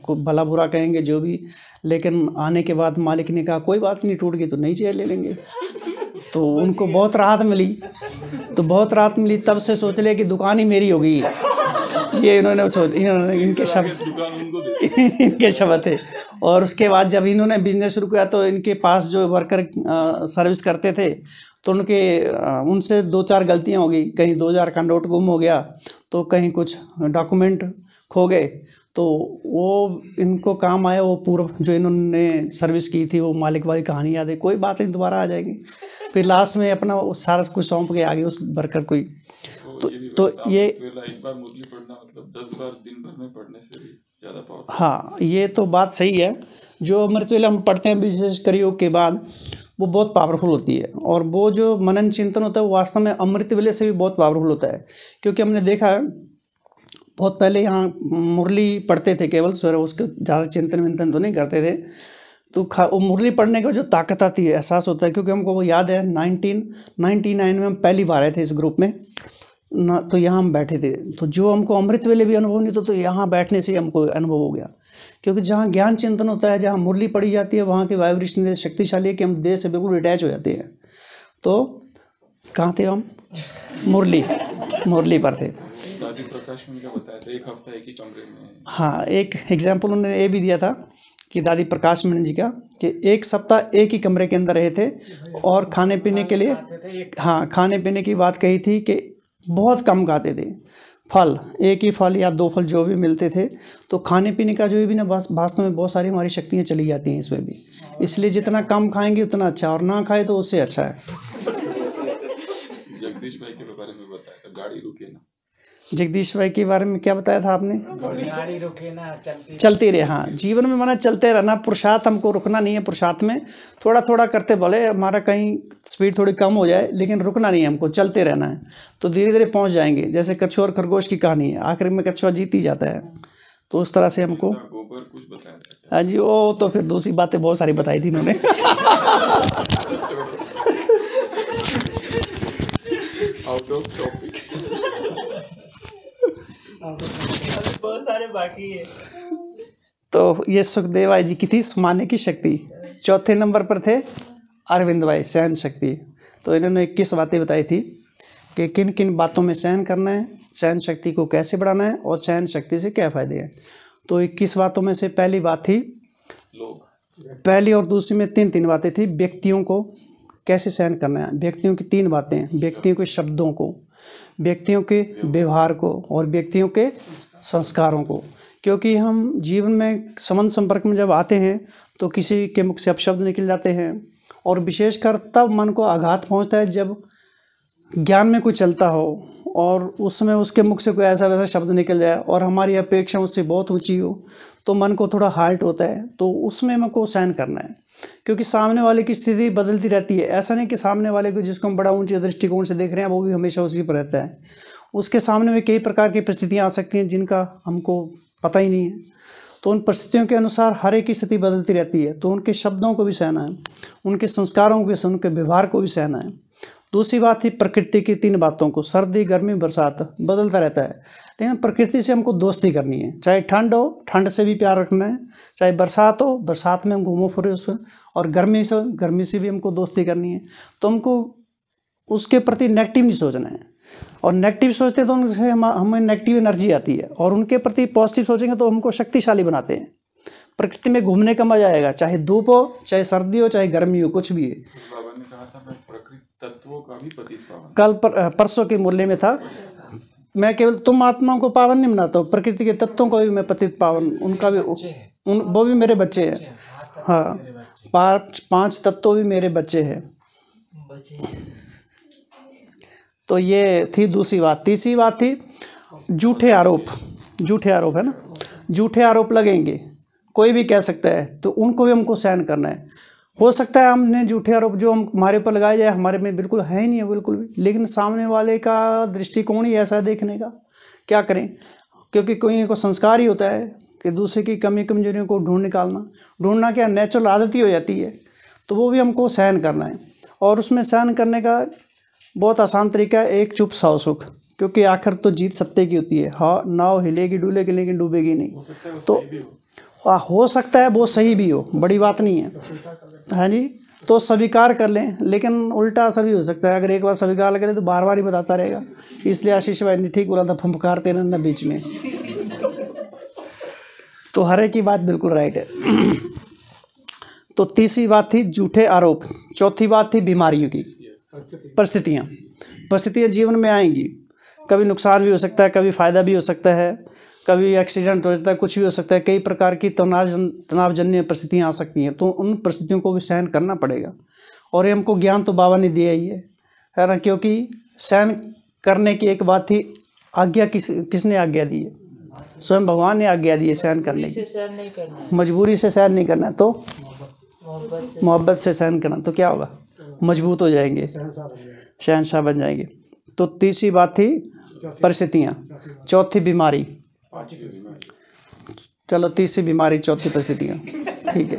को भला बुरा कहेंगे जो भी, लेकिन आने के बाद मालिक ने कहा कोई बात नहीं, टूट गई तो नई चेयर ले लेंगे। तो उनको बहुत राहत मिली, तब से सोच लिया कि दुकान ही मेरी होगी। ये इन्होंने इनके शब्द थे। और उसके बाद जब इन्होंने बिजनेस शुरू किया तो इनके पास जो वर्कर सर्विस करते थे तो उनसे 2-4 गलतियां हो गई। कहीं 2000 का नोट गुम हो गया, तो कहीं कुछ डॉक्यूमेंट खो गए, तो वो इनको काम आया। वो पूर्व जो इन्होंने सर्विस की थी वो मालिक वाली कहानी याद है, कोई बात नहीं दोबारा आ जाएगी। फिर लास्ट में अपना सारा कुछ सौंप के आगे उस वर्कर को। तो ये एक बार मुरली पढ़ना मतलब 10 बार दिन भर में पढ़ने से भी ज़्यादा पावरफुल। हाँ, ये तो बात सही है। जो अमृतवेला हम पढ़ते हैं विशेष कर योग के बाद, वो बहुत पावरफुल होती है। और वो जो मनन चिंतन होता है वो वास्तव में अमृतवेले से भी बहुत पावरफुल होता है। क्योंकि हमने देखा है बहुत पहले यहाँ मुरली पढ़ते थे केवल सवेरे, उसके ज़्यादा चिंतन विंतन तो नहीं करते थे। तो वो मुरली पढ़ने का जो ताकत आती है, एहसास होता है। क्योंकि हमको वो याद है 1999 में हम पहली बार आए थे इस ग्रुप में ना, तो यहाँ हम बैठे थे। तो जो हमको अमृत वेले भी अनुभव नहीं तो यहाँ बैठने से हमको अनुभव हो गया। क्योंकि जहाँ ज्ञान चिंतन होता है, जहाँ मुरली पढ़ी जाती है, वहाँ के वाइब्रेशन शक्तिशाली है कि हम देह से बिल्कुल अटैच हो जाते हैं। तो कहाँ थे हम? मुरली पर थे। दादी प्रकाश में क्या बताया था, एक हफ्ता एक ही कमरे में। हाँ, एक एग्जाम्पल उन्होंने ये भी दिया था कि दादी प्रकाश मन जी का, कि 1 सप्ताह एक ही कमरे के अंदर रहे थे और खाने पीने के लिए, हाँ खाने पीने की बात कही थी कि बहुत कम खाते थे फल, एक ही फल या 2 फल जो भी मिलते थे। तो खाने पीने का जो भी ना, वास्तव में बहुत सारी हमारी शक्तियाँ चली जाती हैं इसमें भी। इसलिए जितना कम खाएंगे उतना अच्छा, और ना खाए तो उससे अच्छा है। जगदीश भाई के बारे में बताया था, गाड़ी रुके ना। जगदीश भाई के बारे में क्या बताया था आपने? गाड़ी रुके ना, चलती रहे। हाँ, जीवन में माना चलते रहना, पुरुषार्थ हमको रुकना नहीं है। पुरुषार्थ में थोड़ा थोड़ा करते बोले हमारा कहीं स्पीड थोड़ी कम हो जाए, लेकिन रुकना नहीं है, हमको चलते रहना है। तो धीरे धीरे पहुंच जाएंगे। जैसे कछुआ और खरगोश की कहानी है, आखिर में कछुआ जीत ही जाता है। तो उस तरह से हमको, गोबर कुछ बताया था। हाँ जी, वो तो फिर दूसरी बातें बहुत सारी बताई थी इन्होंने। आउट ऑफ टॉपिक, बहुत सारे बाकी है। तो ये सुखदेव भाई जी की थी समाने की शक्ति। चौथे नंबर पर थे अरविंद भाई, सहन शक्ति। तो इन्होंने 21 बातें बताई थी कि किन किन बातों में सहन करना है, सहन शक्ति को कैसे बढ़ाना है और सहन शक्ति से क्या फ़ायदे हैं। तो 21 बातों में से पहली बात थी, पहली और दूसरी में 3-3 बातें थी। व्यक्तियों को कैसे सहन करना है, व्यक्तियों की 3 बातें, व्यक्तियों के शब्दों को, व्यक्तियों के व्यवहार को और व्यक्तियों के संस्कारों को। क्योंकि हम जीवन में संबंध संपर्क में जब आते हैं तो किसी के मुख से अपशब्द निकल जाते हैं, और विशेषकर तब मन को आघात पहुंचता है जब ज्ञान में कोई चलता हो और उस समय उसके मुख से कोई ऐसा वैसा शब्द निकल जाए और हमारी अपेक्षा उससे बहुत ऊंची हो, तो मन को थोड़ा हार्ट होता है। तो उसमें हमको सहन करना है, क्योंकि सामने वाले की स्थिति बदलती रहती है। ऐसा नहीं कि सामने वाले को जिसको हम बड़ा ऊंचे दृष्टिकोण से देख रहे हैं वो भी हमेशा उसी पर रहता है। उसके सामने में कई प्रकार की परिस्थितियाँ आ सकती हैं जिनका हमको पता ही नहीं है। तो उन परिस्थितियों के अनुसार हर एक की स्थिति बदलती रहती है। तो उनके शब्दों को भी सहना है, उनके संस्कारों को भी, उनके व्यवहार को भी सहना है। दूसरी बात थी प्रकृति की 3 बातों को, सर्दी गर्मी बरसात, बदलता रहता है। लेकिन प्रकृति से हमको दोस्ती करनी है। चाहे ठंड हो, ठंड से भी प्यार रखना है। चाहे बरसात हो, बरसात में हम घूमो फिरो उससे, और गर्मी से भी हमको दोस्ती करनी है। तो हमको उसके प्रति नेगेटिव नहीं सोचना है, और नेगेटिव सोचते तो उनसे हमें नेगेटिव एनर्जी आती है, और उनके प्रति पॉजिटिव सोचेंगे तो हमको शक्तिशाली बनाते हैं। प्रकृति में घूमने का मजा आएगा, चाहे धूप हो, चाहे सर्दी हो, चाहे गर्मी हो, कुछ भी है। बाबा ने कहा था मैं प्रकृति तत्वों का भी पतित पावन। कल परसों के मुरली में था, मैं केवल तुम आत्माओं को पावन नहीं बनाता हूँ, प्रकृति के तत्वों को भी मैं पतित पावन, उनका भी वो भी मेरे बच्चे हैं। हाँ, 5 तत्व भी मेरे बच्चे हैं। तो ये थी दूसरी बात। तीसरी बात थी झूठे आरोप है ना, झूठे आरोप लगेंगे, कोई भी कह सकता है, तो उनको भी हमको सहन करना है। हो सकता है हमने झूठे आरोप जो हम हमारे पर लगाए जाए हमारे में बिल्कुल है ही नहीं है बिल्कुल भी, लेकिन सामने वाले का दृष्टिकोण ही ऐसा है देखने का, क्या करें। क्योंकि कोई को संस्कार ही होता है कि दूसरे की कमी कमजोरियों को ढूंढना क्या नेचुरल आदत ही हो जाती है। तो वो भी हमको सहन करना है। और उसमें सहन करने का बहुत आसान तरीका है, एक चुप 100 सुख, क्योंकि आखिर तो जीत सत्य की होती है। हाँ, नाव हिलेगी डुलेगी लेकिन डूबेगी नहीं। हो सकता है वो तो सही भी हो। हो सकता है वो सही भी हो, बड़ी बात नहीं है। हाँ जी, तो स्वीकार कर लें, लेकिन उल्टा असर भी हो सकता है। अगर एक बार स्वीकार करें तो बार बार ही बताता रहेगा। इसलिए आशीष भाई ने ठीक बोला था, फंफकारते रहना बीच में। तो हर एक की बात बिल्कुल राइट है। तो तीसरी बात थी झूठे आरोप। चौथी बात थी बीमारियों की परिस्थितियाँ जीवन में आएंगी। कभी नुकसान भी हो सकता है, कभी फ़ायदा भी हो सकता है, कभी एक्सीडेंट हो जाता है, कुछ भी हो सकता है। कई प्रकार की तनावजन्य परिस्थितियाँ आ सकती हैं, तो उन परिस्थितियों को भी सहन करना पड़ेगा। और ये हमको ज्ञान तो बाबा ने दिया ही है ना, क्योंकि सहन करने की एक बात थी, आज्ञा किसने आज्ञा दी है? स्वयं भगवान ने आज्ञा दी है सहन करने की। मजबूरी से सहन नहीं करना, तो मोहब्बत से सहन करना, तो क्या होगा? मजबूत हो जाएंगे, शहंशाह बन जाएंगे। तो तीसरी बात थी परिस्थितियाँ, चौथी बीमारी। चलो, तीसरी बीमारी, चौथी परिस्थितियाँ, ठीक है।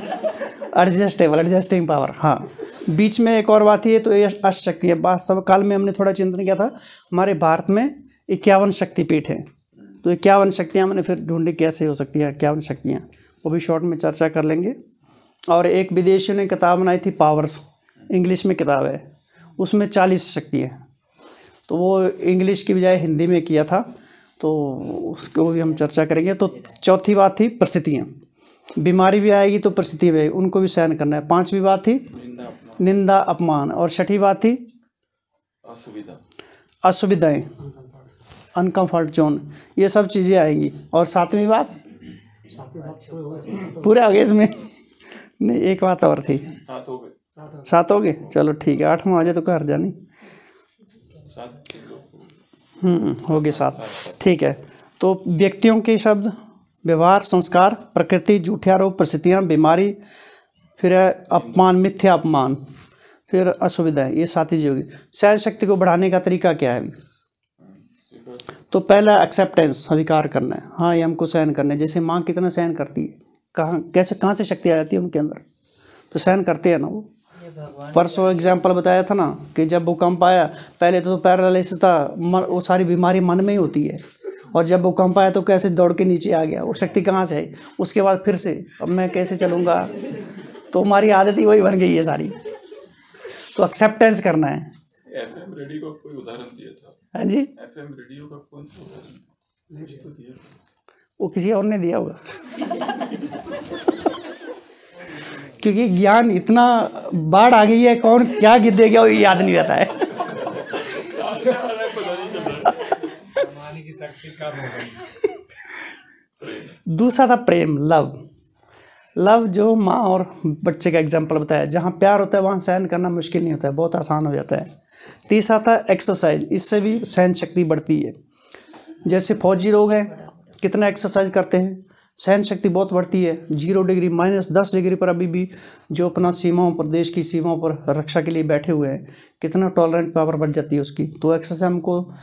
Adjusting power. हाँ, बीच में एक और बात ही है, तो ये अष्टशक्ति है। वास्तव काल में हमने थोड़ा चिंतन किया था, हमारे भारत में 51 शक्तिपीठ हैं। तो 51 शक्तियाँ मैंने फिर ढूंढी कैसे हो सकती हैं 51 शक्तियाँ, वो भी शॉर्ट में चर्चा कर लेंगे। और एक विदेशियों ने किताब बनाई थी, पावर्स, इंग्लिश में किताब है, उसमें 40 शक्तियाँ हैं। तो वो इंग्लिश की बजाय हिंदी में किया था, तो उसको भी हम चर्चा करेंगे। तो चौथी बात थी परिस्थितियाँ, बीमारी भी आएगी तो परिस्थिति भी आएगी, उनको भी सहन करना है। पांचवी बात थी निंदा अपमान, और छठी बात थी असुविधाएं, अनकम्फर्ट जोन, ये सब चीज़ें आएंगी। और सातवीं बात पूरे आगे इसमें नहीं, एक बात और थी। 7 हो गए, चलो ठीक है, 8वां आ जाए तो घर जानी। हो गए 7, ठीक है। तो व्यक्तियों के शब्द, व्यवहार, संस्कार, प्रकृति, झूठे आरोप, परिस्थितियाँ, बीमारी, फिर अपमान, मिथ्या अपमान, फिर असुविधाएं, ये 7 चीज़ें होगी। सहन शक्ति को बढ़ाने का तरीका क्या है? तो पहला एक्सेप्टेंस, स्वीकार करना है। हाँ, ये हमको सहन करना है। जैसे माँ कितना सहन करती है, कहाँ से शक्ति आ जाती है उनके अंदर, तो सहन करते हैं ना वो। परसों एग्जाम्पल बताया था ना कि जब भूकंप आया, पहले तो पैरालिसिस था, वो सारी बीमारी मन में ही होती है, और जब भूकंप आया तो कैसे दौड़ के नीचे आ गया, वो शक्ति कहाँ से आई? उसके बाद फिर से अब मैं कैसे चलूँगा, तो हमारी आदत ही वही बन गई है सारी। तो एक्सेप्टेंस करना है। एफएम रेडियो का कोई उदाहरण दिया था? हाँ जी, एफएम रेडियो का कौन सा उदाहरण दिया? वो किसी और ने दिया होगा। क्योंकि ज्ञान इतना बाढ़ आ गई है, कौन क्या गिर दे गया वो याद नहीं रहता है। दूसरा था प्रेम, लव, जो माँ और बच्चे का एग्जाम्पल बताया। जहाँ प्यार होता है वहाँ सहन करना मुश्किल नहीं होता है, बहुत आसान हो जाता है। तीसरा था एक्सरसाइज, इससे भी सहन शक्ति बढ़ती है। जैसे फौजी लोग हैं, कितना एक्सरसाइज करते हैं, सहन शक्ति बहुत बढ़ती है। 0 डिग्री, -10 डिग्री पर अभी भी जो अपना सीमाओं पर, देश की सीमाओं पर रक्षा के लिए बैठे हुए हैं, कितना टॉलरेंट पावर बढ़ जाती है उसकी। तो एक्सरसाइज हमको,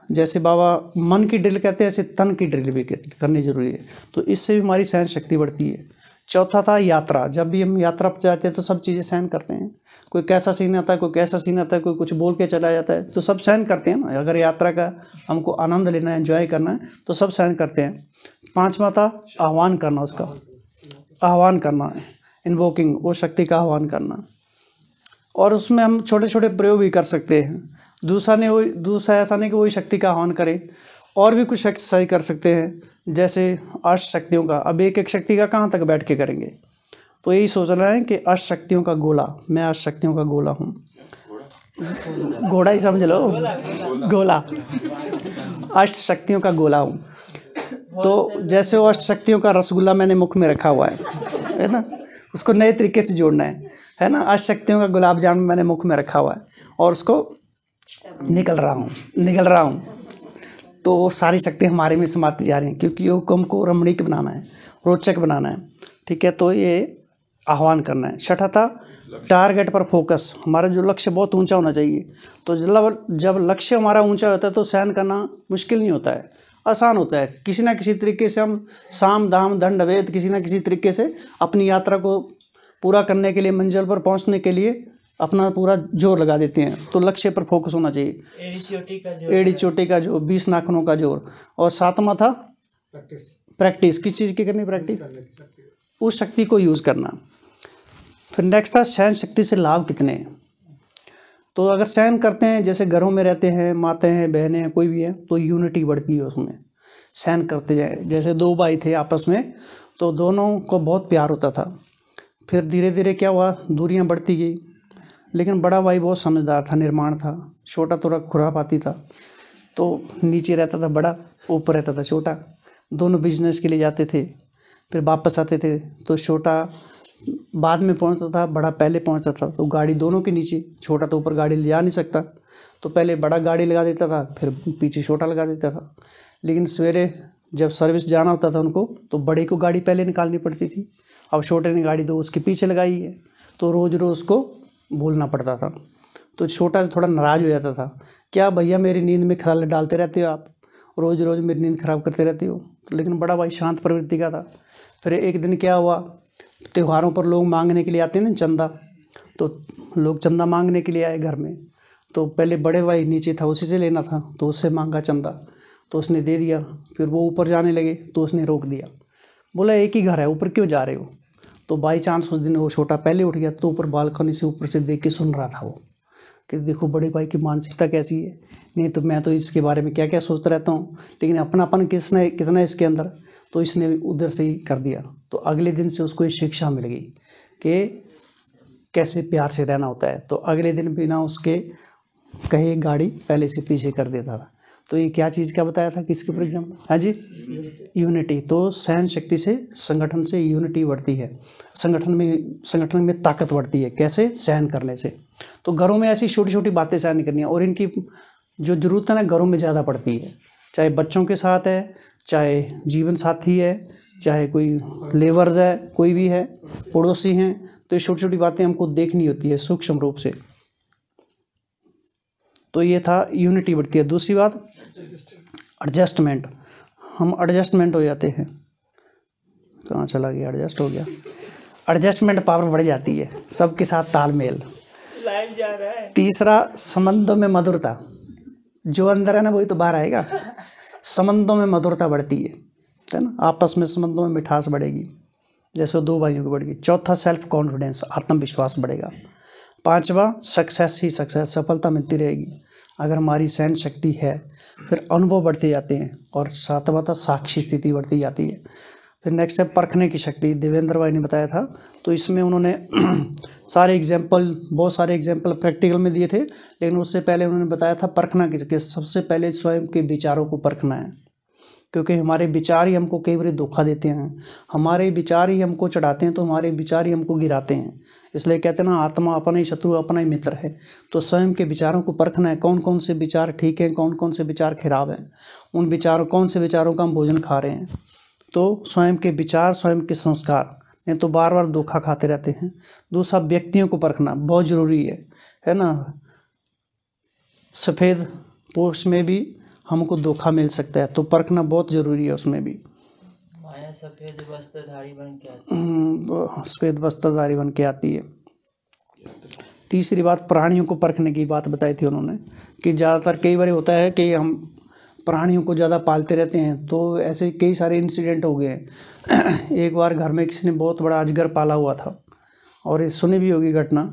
जैसे बाबा मन की ड्रिल कहते हैं, ऐसे तन की ड्रिल भी करनी जरूरी है। तो इससे भी हमारी सहन शक्ति बढ़ती है। चौथा था यात्रा, जब भी हम यात्रा पर जाते हैं तो सब चीज़ें सहन करते हैं। कोई कैसा सीन आता है, कोई कैसा सीन आता है, कोई कुछ बोल के चला जाता है, तो सब सहन करते हैं ना। अगर यात्रा का हमको आनंद लेना है, एंजॉय करना है, तो सब सहन करते हैं। पांचवा था आह्वान करना, उसका आह्वान करना है, इन्वोकिंग, वो शक्ति का आह्वान करना। और उसमें हम छोटे छोटे प्रयोग भी कर सकते हैं। दूसरा ऐसा नहीं कि वही शक्ति का आह्वान करें, और भी कुछ एक्सरसाइज कर सकते हैं, जैसे अष्ट शक्तियों का। अब एक शक्ति का कहाँ तक बैठ के करेंगे, तो यही सोचना है कि अष्ट शक्तियों का गोला, मैं अष्ट शक्तियों का गोला हूँ। घोड़ा ही समझ लो, गोला, अष्ट शक्तियों का गोला हूँ। तो जैसे वो अष्ट शक्तियों का रसगुल्ला मैंने मुख में रखा हुआ है ना, उसको नए तरीके से जोड़ना है ना। अष्ट शक्तियों का गुलाब जामुन मैंने मुख में रखा हुआ है और उसको निकल रहा हूँ। तो वो सारी शक्ति हमारे में समाती जा रही हैं, क्योंकि योग हमको रमणीक बनाना है, रोचक बनाना है, ठीक है। तो ये आह्वान करना है। छठा था टारगेट पर फोकस, हमारा जो लक्ष्य बहुत ऊंचा होना चाहिए। तो जब लक्ष्य हमारा ऊंचा होता है तो सहन करना मुश्किल नहीं होता है, आसान होता है। किसी ना किसी तरीके से हम साम दाम दंड भेद किसी ना किसी तरीके से अपनी यात्रा को पूरा करने के लिए, मंजिल पर पहुंचने के लिए अपना पूरा जोर लगा देते हैं। तो लक्ष्य पर फोकस होना चाहिए। एड़ी चोटी का जोर, 20 नाखूनों का जोर। और सातवां था प्रैक्टिस। किस चीज़ की करनी प्रैक्टिस? उस शक्ति को यूज़ करना। फिर नेक्स्ट था सहन शक्ति से लाभ कितने हैं। तो अगर सहन करते हैं, जैसे घरों में रहते हैं, माताएं हैं, बहनें हैं, कोई भी है, तो यूनिटी बढ़ती है उसमें। सहन करते जाए, जैसे 2 भाई थे आपस में, तो दोनों को बहुत प्यार होता था। फिर धीरे धीरे क्या हुआ, दूरियां बढ़ती गई। लेकिन बड़ा भाई बहुत समझदार था, निर्माण था। छोटा थोड़ा खुरापाती था, तो नीचे रहता था बड़ा, ऊपर रहता था छोटा। दोनों बिजनेस के लिए जाते थे, फिर वापस आते थे। तो छोटा बाद में पहुंचता था, बड़ा पहले पहुंचता था। तो गाड़ी दोनों के नीचे, छोटा तो ऊपर गाड़ी ले जा नहीं सकता, तो पहले बड़ा गाड़ी लगा देता था, फिर पीछे छोटा लगा देता था। लेकिन सवेरे जब सर्विस जाना होता था उनको, तो बड़े को गाड़ी पहले निकालनी पड़ती थी। अब छोटे ने गाड़ी तो उसके पीछे लगाई है, तो रोज़ रोज़ उसको भूलना पड़ता था। तो छोटा थोड़ा नाराज़ हो जाता था, क्या भैया मेरी नींद में खराल डालते रहते हो आप, रोज़ रोज़ मेरी नींद ख़राब करते रहते हो। लेकिन बड़ा भाई शांत प्रवृत्ति का था। फिर एक दिन क्या हुआ, त्योहारों पर लोग मांगने के लिए आते हैं ना चंदा, तो लोग चंदा मांगने के लिए आए घर में। तो पहले बड़े भाई नीचे था, उसी से लेना था, तो उससे मांगा चंदा, तो उसने दे दिया। फिर वो ऊपर जाने लगे, तो उसने रोक दिया, बोला एक ही घर है, ऊपर क्यों जा रहे हो। तो बाई चांस उस दिन वो छोटा पहले उठ गया, तो ऊपर बालकनी से ऊपर से देख के सुन रहा था वो, कि देखो बड़े भाई की मानसिकता कैसी है। नहीं तो मैं तो इसके बारे में क्या क्या सोचता रहता हूँ, लेकिन अपनापन किसने कितना इसके अंदर, तो इसने उधर से ही कर दिया। तो अगले दिन से उसको ये शिक्षा मिल गई कि कैसे प्यार से रहना होता है। तो अगले दिन बिना उसके कहे गाड़ी पहले से पीछे कर देता था। तो ये क्या चीज़ क्या बताया था, किसके ऊपर एग्जाम्पल? हाँ जी, यूनिटी। तो सहन शक्ति से संगठन से यूनिटी बढ़ती है, संगठन में ताकत बढ़ती है। कैसे? सहन करने से। तो घरों में ऐसी छोटी छोटी बातें सहन करनी है, और इनकी जो ज़रूरत है ना घरों में ज़्यादा पड़ती है। चाहे बच्चों के साथ है, चाहे जीवन साथी है, चाहे कोई लेबर्स है, कोई भी है, पड़ोसी हैं, तो ये छोटी छोटी बातें हमको देखनी होती है सूक्ष्म रूप से। तो ये था यूनिटी बढ़ती है। दूसरी बात एडजस्टमेंट। हम एडजस्टमेंट हो जाते हैं, कहाँ चला गया, एडजस्ट हो गया। एडजस्टमेंट पावर बढ़ जाती है, सबके साथ तालमेल। लाइव जा रहा है। तीसरा संबंधों में मधुरता। जो अंदर है ना वही तो बाहर आएगा। संबंधों में मधुरता बढ़ती है ना, आपस में संबंधों में मिठास बढ़ेगी, जैसे 2 भाइयों की बढ़ेगी। चौथा सेल्फ कॉन्फिडेंस, आत्मविश्वास बढ़ेगा। 5वां सक्सेस ही सक्सेस, सफलता मिलती रहेगी अगर हमारी सहन शक्ति है। फिर अनुभव बढ़ते जाते हैं। और 7वां था साक्षी स्थिति बढ़ती जाती है। फिर नेक्स्ट है परखने की शक्ति, देवेंद्र भाई ने बताया था। तो इसमें उन्होंने बहुत सारे एग्जाम्पल प्रैक्टिकल में दिए थे, लेकिन उससे पहले उन्होंने बताया था परखना कि सबसे पहले स्वयं के विचारों को परखना है, क्योंकि हमारे विचार ही हमको कई बार धोखा देते हैं, हमारे विचार ही हमको चढ़ाते हैं, तो हमारे विचार ही हमको गिराते हैं। इसलिए कहते हैं ना, आत्मा अपना ही शत्रु अपना ही मित्र है। तो स्वयं के विचारों को परखना है, कौन कौन से विचार ठीक हैं, कौन कौन से विचार खराब हैं, कौन से विचारों का हम भोजन खा रहे हैं। तो स्वयं के विचार, स्वयं के संस्कार, नहीं तो बार बार धोखा खाते रहते हैं। दूसरा व्यक्तियों को परखना बहुत ज़रूरी है ना। सफ़ेद पोस्ट में भी हमको धोखा मिल सकता है, तो परखना बहुत ज़रूरी है उसमें भी। माया सफ़ेद वस्त्रधारी बन के आती सफ़ेद वस्त्रधारी बन के आती है। तीसरी बात प्राणियों को परखने की बात बताई थी उन्होंने, कि ज़्यादातर कई बार होता है कि हम प्राणियों को ज़्यादा पालते रहते हैं, तो ऐसे कई सारे इंसिडेंट हो गए हैं। एक बार घर में किसी ने बहुत बड़ा अजगर पाला हुआ था, और ये सुनी भी होगी घटना।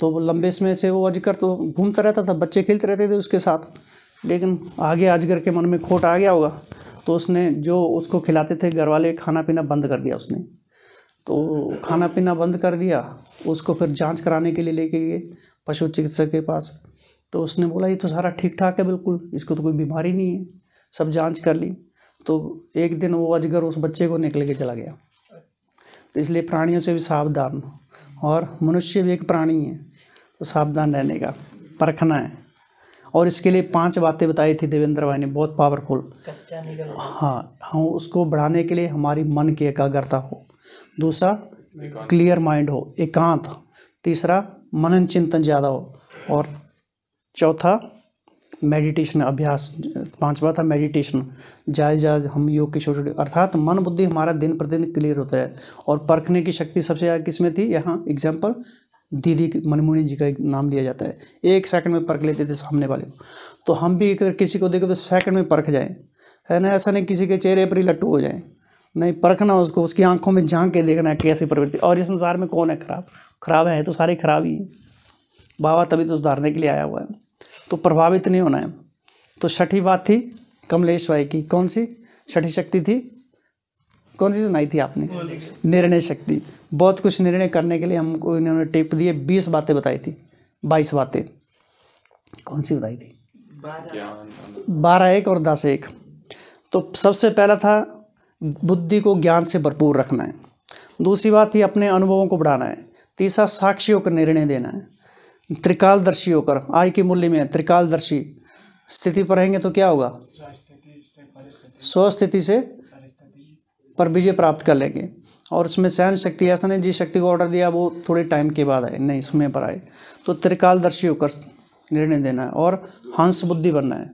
तो वो लंबे समय से वो अजगर तो घूमता रहता था, बच्चे खेलते रहते थे उसके साथ, लेकिन आगे अजगर के मन में खोट आ गया होगा, तो उसने जो उसको खिलाते थे घर वाले, खाना पीना बंद कर दिया उसने। तो खाना पीना बंद कर दिया, उसको फिर जांच कराने के लिए लेके गए पशु चिकित्सक के पास। तो उसने बोला ये तो सारा ठीक ठाक है बिल्कुल, इसको तो कोई बीमारी नहीं है, सब जांच कर ली। तो एक दिन वो अजगर उस बच्चे को निकल के चला गया। तो इसलिए प्राणियों से भी सावधान, और मनुष्य भी एक प्राणी है, तो सावधान रहने का, परखना है। और इसके लिए 5 बातें बताई थी देवेंद्र भाई ने, बहुत पावरफुल। कच्चा निकल हाँ, हम उसको बढ़ाने के लिए हमारी मन की एकाग्रता हो। दूसरा क्लियर माइंड हो, एकांत। तीसरा मनन चिंतन ज़्यादा हो। और चौथा मेडिटेशन अभ्यास। 5वां था मेडिटेशन, ज़्यादा हम योग के छोटे, अर्थात मन बुद्धि हमारा दिन प्रतिदिन क्लियर होता है। और परखने की शक्ति सबसे ज़्यादा किस में थी, यहाँ एग्जाम्पल दीदी मनमुनि जी का एक नाम लिया जाता है, 1 सेकंड में परख लेते थे सामने वाले को। तो हम भी अगर किसी को देखें तो सेकंड में परख जाएं, है ना। ऐसा नहीं किसी के चेहरे पर ही लट्टू हो जाए, नहीं, परखना उसको, उसकी आंखों में झांक के देखना है कैसी प्रवृत्ति। और इस संसार में कौन है खराब है तो सारे खराब ही हैं। बाबा तभी तो सुधारने के लिए आया हुआ है, तो प्रभावित नहीं होना है। तो छठी बात थी कमलेश भाई की, कौन सी छठी शक्ति थी, कौन सी सुनाई थी आपने? निर्णय शक्ति। बहुत कुछ निर्णय करने के लिए हमको इन्होंने टिप दिए, 20 बातें बताई थी, 22 बातें। कौन सी बताई थी? 12 1 और 10 1। तो सबसे पहला था बुद्धि को ज्ञान से भरपूर रखना है। दूसरी बात थी अपने अनुभवों को बढ़ाना है। तीसरा साक्षी होकर निर्णय देना है। त्रिकालदर्शी होकर, आज के मूल्य में त्रिकालदर्शी स्थिति पर रहेंगे तो क्या होगा? स्वस्थिति से पर विजय प्राप्त कर लेंगे। और उसमें सहन शक्ति, ऐसा नहीं जिस शक्ति को ऑर्डर दिया वो थोड़े टाइम के बाद आए, नहीं, समय पर आए। तो त्रिकालदर्शी होकर निर्णय देना है। और हंस बुद्धि बनना है।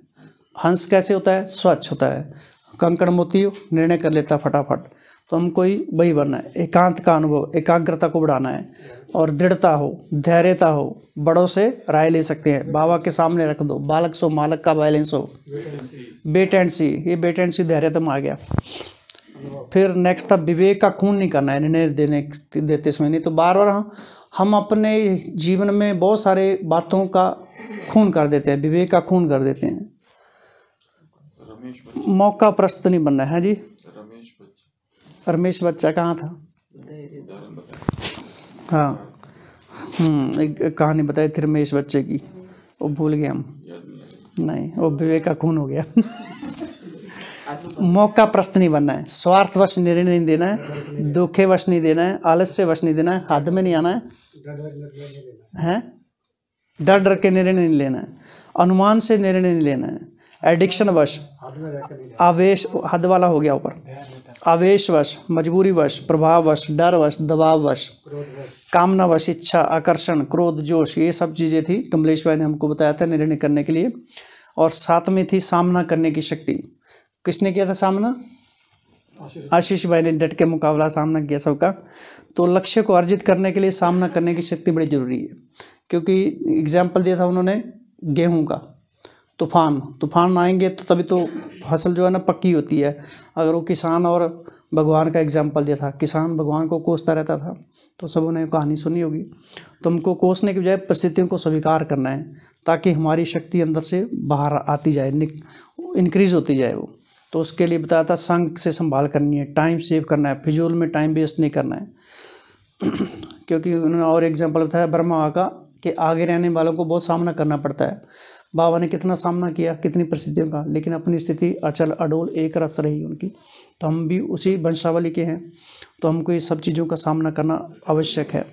हंस कैसे होता है? स्वच्छ होता है, कंकड़ मोती निर्णय कर लेता फटाफट। तो हमको ही वही बनना है। एकांत का अनुभव, एकाग्रता को बढ़ाना है। और दृढ़ता हो, धैर्यता हो, बड़ों से राय ले सकते हैं, बाबा के सामने रख दो, बालक सो मालक का बैलेंस हो, वेट एंड सी, ये वेट एंड सी धैर्यता में आ गया। फिर नेक्स्ट था विवेक का खून नहीं करना है निर्णय देते समय। नहीं तो बार बार हम अपने जीवन में बहुत सारे बातों का खून कर देते हैं, विवेक का खून कर देते हैं। मौका प्रस्त नहीं बनना है जी। रमेश बच्चा कहाँ था? हाँ, एक कहानी बताई थी रमेश बच्चे की, वो भूल गए हम, नहीं, वो विवेक का खून हो गया। मौका प्रस्त नहीं बनना है, स्वार्थवश निर्णय नहीं देना है, धोखेवश नहीं देना है, आलस्य वश नहीं देना है, हद में नहीं आना है, डर डर के निर्णय नहीं लेना है, अनुमान से निर्णय नहीं लेना है, एडिक्शन वश, आवेश, हद वाला हो गया ऊपर, आवेशवश, मजबूरीवश, प्रभाववश, डरवश, दबाववश, कामनावश, इच्छा, आकर्षण, क्रोध, जोश, ये सब चीज़ें थी। कमलेश भाई ने हमको बताया था निर्णय करने के लिए। और साथ में थी सामना करने की शक्ति। किसने किया था सामना? आशीष भाई ने डट के मुकाबला सामना किया सबका। तो लक्ष्य को अर्जित करने के लिए सामना करने की शक्ति बड़ी जरूरी है। क्योंकि एग्जाम्पल दिया था उन्होंने गेहूं का, तूफान आएंगे तो तभी तो फसल जो है ना पक्की होती है। अगर वो किसान और भगवान का एग्जाम्पल दिया था, किसान भगवान को कोसता रहता था, तो सबों ने कहानी सुनी होगी। तो हमको कोसने के बजाय परिस्थितियों को स्वीकार करना है, ताकि हमारी शक्ति अंदर से बाहर आती जाए, इंक्रीज होती जाए वो। तो उसके लिए बताया था संग से संभाल करनी है, टाइम सेव करना है, फिजूल में टाइम वेस्ट नहीं करना है। क्योंकि उन्होंने और एग्जाम्पल बताया ब्रह्मा का कि आगे रहने वालों को बहुत सामना करना पड़ता है। बाबा ने कितना सामना किया, कितनी परिस्थितियों का, लेकिन अपनी स्थिति अचल अडोल एक रस रही उनकी। तो हम भी उसी वंशावली के हैं, तो हमको ये सब चीज़ों का सामना करना आवश्यक है।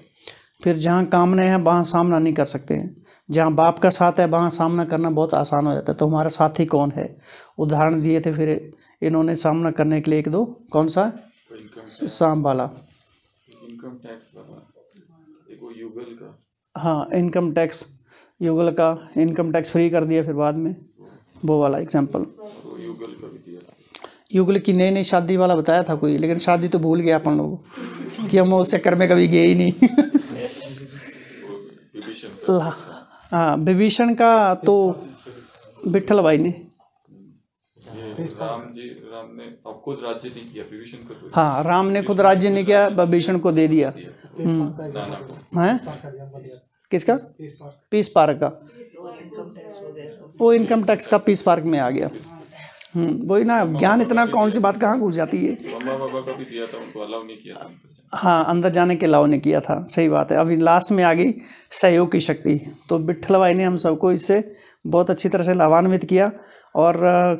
फिर जहाँ कामना है वहाँ सामना नहीं कर सकते हैं, जहाँ बाप का साथ है वहाँ सामना करना बहुत आसान हो जाता है। तो हमारा साथी कौन है? उदाहरण दिए थे फिर इन्होंने सामना करने के लिए 1-2, कौन सा? शाम वाला, इनकम टैक्स वाला, एक वो युगल का, हाँ, इनकम टैक्स, युगल का इनकम टैक्स फ्री कर दिया फिर बाद में, वो वाला एग्जाम्पल। युगल का भी दिया, युगल की नई शादी वाला बताया था कोई, लेकिन शादी तो भूल गया अपन लोग कि हम उस चक्कर में कभी गए ही नहीं। हाँ, विभीषण का तो विठल भाई ने, राम ने अब खुद राज्य नहीं किया, विभीषण को तो, हाँ, राम ने खुद राज्य नहीं किया, विभीषण को दे दिया। हैं? किसका? पीस पार्क का, वो इनकम टैक्स का पीस पार्क में आ गया। वही ना, ज्ञान इतना, कौन सी बात कहाँ घुस जाती है। मम्मा पापा का भी दिया था, उनको अलाउ नहीं किया था। हाँ, अंदर जाने के अलाउ नहीं किया था, सही बात है। अभी लास्ट में आ गई सहयोग की शक्ति। तो विठल भाई ने हम सबको इससे बहुत अच्छी तरह से लाभान्वित किया। और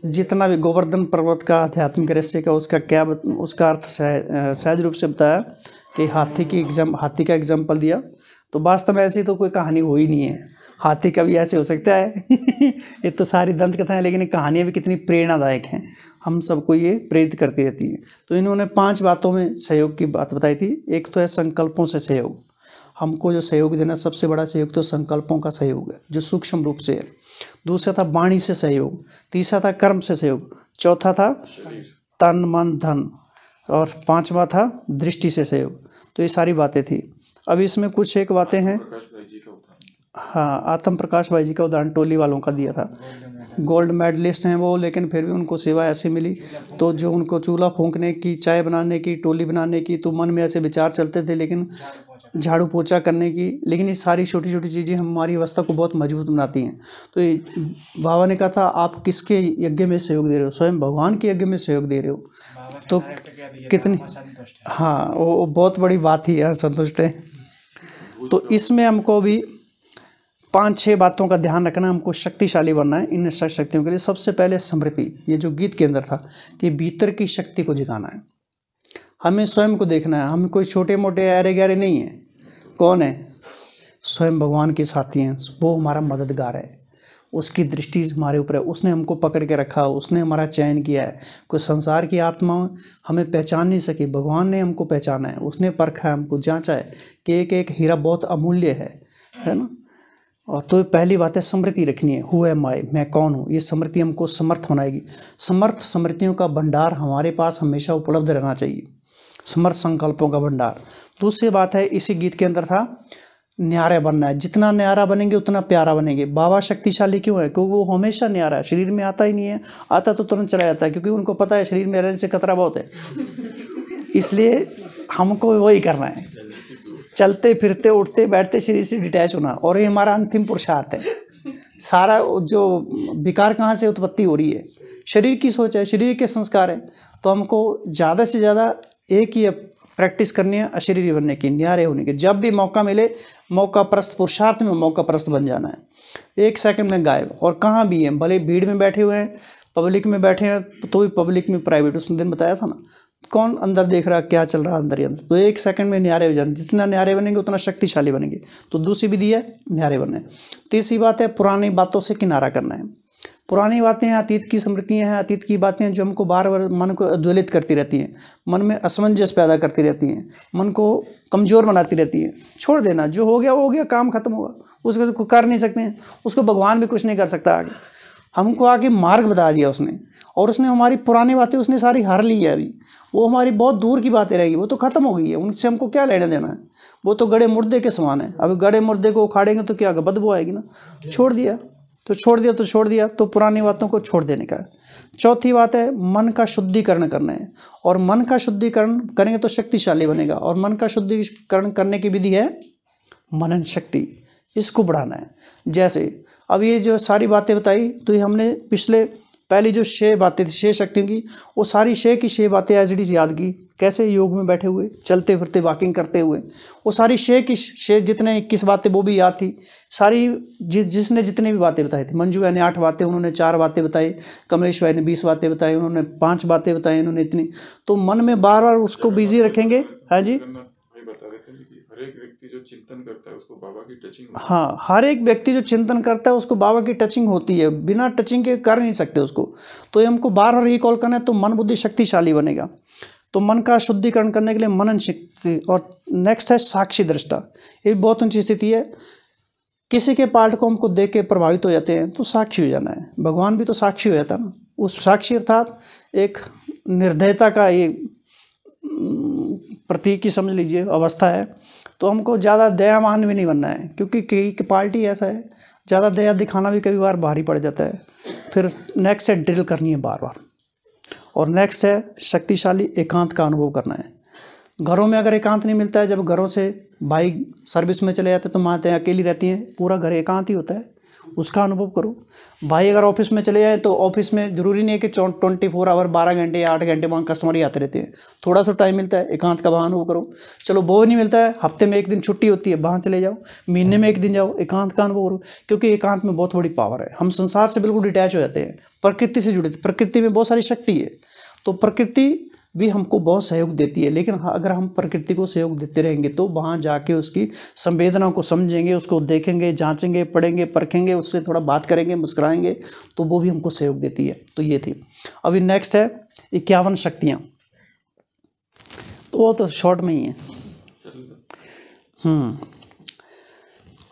जितना भी गोवर्धन पर्वत का आध्यात्मिक रहस्य का उसका अर्थ सहज रूप से बताया कि हाथी का एग्जाम्पल दिया। तो वास्तव में ऐसी तो कोई कहानी हो ही नहीं है, हाथी का भी ऐसे हो सकता है। ये तो सारी दंत कथाएं, लेकिन कहानियाँ भी कितनी प्रेरणादायक हैं, हम सबको ये प्रेरित करती रहती हैं। तो इन्होंने 5 बातों में सहयोग की बात बताई थी। एक तो है संकल्पों से सहयोग, हमको जो सहयोग देना, सबसे बड़ा सहयोग तो संकल्पों का सहयोग है जो सूक्ष्म रूप से है। दूसरा था वाणी से सहयोग, तीसरा था कर्म से सहयोग, चौथा था तन मन धन, और 5वां था दृष्टि से सहयोग। तो ये सारी बातें थी। अब इसमें कुछ एक बातें हैं। प्रकाश भाई जी का उदाहरण। हाँ, आत्म प्रकाश भाई जी का उदाहरण टोली वालों का दिया था। गोल्ड मेडलिस्ट हैं वो, लेकिन फिर भी उनको सेवा ऐसी मिली। तो जो उनको चूल्हा फूंकने की, चाय बनाने की, टोली बनाने की, तो मन में ऐसे विचार चलते थे, लेकिन झाड़ू पोछा करने की, लेकिन ये सारी छोटी छोटी चीज़ें हमारी अवस्था को बहुत मजबूत बनाती हैं। तो ये बाबा ने कहा था, आप किसके यज्ञ में सहयोग दे रहे हो? स्वयं भगवान के यज्ञ में सहयोग दे रहे हो। तो कितनी, हाँ, वो बहुत बड़ी बात ही है, संतुष्ट है। तो इसमें हमको भी 5-6 बातों का ध्यान रखना, हमको शक्तिशाली बनना है इन शक्तियों के लिए। सबसे पहले स्मृति, ये जो गीत के अंदर था कि भीतर की शक्ति को जगाना है, हमें स्वयं को देखना है। हम कोई छोटे मोटे अरे गहरे नहीं हैं। कौन है? स्वयं भगवान के साथी हैं, वो हमारा मददगार है, उसकी दृष्टि हमारे ऊपर है, उसने हमको पकड़ के रखा, उसने हमारा चयन किया है। कोई संसार की आत्मा हमें पहचान नहीं सकी, भगवान ने हमको पहचाना है, उसने परखा है, हमको जांचा है कि एक एक हीरा बहुत अमूल्य है ना। और तो पहली बात है स्मृति रखनी है, हु एम आई, मैं कौन हूँ। ये स्मृति हमको समर्थ बनाएगी। समर्थ स्मृतियों का भंडार हमारे पास हमेशा उपलब्ध रहना चाहिए, समर्थ संकल्पों का भंडार। दूसरी बात है, इसी गीत के अंदर था, न्यारा बनना है। जितना न्यारा बनेंगे उतना प्यारा बनेंगे। बाबा शक्तिशाली क्यों है? क्योंकि वो हमेशा न्यारा है, शरीर में आता ही नहीं है, आता तो तुरंत चला जाता है, क्योंकि उनको पता है शरीर में रहने से खतरा बहुत है। इसलिए हमको वही करना है, चलते फिरते उठते बैठते शरीर से डिटैच होना। और ये हमारा अंतिम पुरुषार्थ है। सारा जो विकार कहाँ से उत्पत्ति हो रही है? शरीर की सोच है, शरीर के संस्कार है। तो हमको ज़्यादा से ज़्यादा एक ही प्रैक्टिस करनी है, अशरीरी बनने की, न्यारे होने की। जब भी मौका मिले, मौका प्रस्त, पुरुषार्थ में मौका प्रस्त बन जाना है। 1 सेकंड में गायब। और कहाँ भी हैं, भले भीड़ में बैठे हुए हैं, पब्लिक में बैठे हैं, तो भी पब्लिक में प्राइवेट, उसने दिन बताया था ना, कौन अंदर देख रहा क्या चल रहा अंदर ही अंदर। तो 1 सेकंड में न्यारे हो जाए। जितना न्यारे बनेंगे उतना शक्तिशाली बनेंगे। तो दूसरी विधि है न्यारे बनने। तीसरी बात है पुरानी बातों से किनारा करना है। पुरानी बातें हैं, अतीत की स्मृतियां हैं, अतीत की बातें जो हमको बार बार मन को उद्वेलित करती रहती हैं, मन में असमंजस पैदा करती रहती हैं, मन को कमज़ोर बनाती रहती हैं। छोड़ देना, जो हो गया वो हो गया, काम खत्म होगा, उसको तो कर नहीं सकते हैं, उसको भगवान भी कुछ नहीं कर सकता आगे। हमको आगे मार्ग बता दिया उसने, और उसने हमारी पुरानी बातें उसने सारी हार ली है। अभी वो हमारी बहुत दूर की बातें रहेगी, वो तो ख़त्म हो गई है, उनसे हमको क्या लेना देना है। वो तो गड़े मुर्दे के समान है। अब गड़े मुर्दे को उखाड़ेंगे तो क्या बदबू आएगी ना। छोड़ दिया तो छोड़ दिया, तो छोड़ दिया। तो पुरानी बातों को छोड़ देने का है। चौथी बात है मन का शुद्धिकरण करना है। और मन का शुद्धिकरण करेंगे तो शक्तिशाली बनेगा। और मन का शुद्धिकरण करने की विधि है मनन शक्ति, इसको बढ़ाना है। जैसे अब ये जो सारी बातें बताई, तो ये हमने पिछले पहली जो 6 बातें थी, 6 शक्तियों की, वो सारी 6 की 6 बातें एज इट इज़ याद की। कैसे? योग में बैठे हुए, चलते फिरते, वॉकिंग करते हुए। वो सारी 6 की 6 जितने 21 बातें वो भी याद थी सारी। जिसने जितने भी बातें बताई थी, मंजू भाई ने 8 बातें, उन्होंने 4 बातें बताई, कमलेश भाई ने 20 बातें बताई, उन्होंने 5 बातें बताई, उन्होंने इतनी। तो मन में बार बार उसको बिजी रखेंगे। हाँ जी, बता रहे थे कि हर एक व्यक्ति जो चिंतन करता है उसको बाबा की टचिंग होती है। हाँ, हर एक व्यक्ति जो चिंतन करता है उसको बाबा की टचिंग होती है, बिना टचिंग के कर नहीं सकते उसको। तो ये हमको बार बार रिकॉल करना है, तो मन बुद्धि शक्तिशाली बनेगा। तो मन का शुद्धिकरण करने के लिए मनन शक्ति। और नेक्स्ट है साक्षी दृष्टा। ये बहुत ऊंची स्थिति है। किसी के पाठ को हमको देख के प्रभावित हो जाते हैं तो साक्षी हो जाना है। भगवान भी तो साक्षी हो जाता है ना। उस साक्षी अर्थात एक निर्दयता का ये प्रतीक ही समझ लीजिए, अवस्था है। तो हमको ज़्यादा दयावान भी नहीं बनना है, क्योंकि कई पार्टी ऐसा है, ज़्यादा दया दिखाना भी कई बार भारी पड़ जाता है। फिर नेक्स्ट है ड्रिल करनी है बार बार। और नेक्स्ट है शक्तिशाली एकांत का अनुभव करना है। घरों में अगर एकांत नहीं मिलता है, जब घरों से भाई सर्विस में चले जाते हैं तो माताएं अकेली रहती हैं, पूरा घर एकांत ही होता है, उसका अनुभव करो। भाई अगर ऑफिस में चले जाए तो ऑफिस में ज़रूरी नहीं है कि 24 आवर 12 घंटे या 8 घंटे वहाँ कस्टमर ही आते रहते हैं। थोड़ा सा टाइम मिलता है, एकांत का वहाँ अनुभव करो। चलो वो नहीं मिलता है, हफ्ते में 1 दिन छुट्टी होती है, वहाँ चले जाओ, महीने में 1 दिन जाओ, एकांत का अनुभव करो। क्योंकि एकांत में बहुत बड़ी पावर है। हम संसार से बिल्कुल डिटैच हो जाते हैं, प्रकृति से जुड़े, प्रकृति में बहुत सारी शक्ति है। तो प्रकृति भी हमको बहुत सहयोग देती है। लेकिन अगर हम प्रकृति को सहयोग देते रहेंगे तो वहाँ जाके उसकी संवेदनाओं को समझेंगे, उसको देखेंगे, जांचेंगे, पढ़ेंगे, परखेंगे, उससे थोड़ा बात करेंगे, मुस्कुराएंगे, तो वो भी हमको सहयोग देती है। तो ये थी। अभी नेक्स्ट है 51 शक्तियाँ। तो वो तो शॉर्ट में ही है।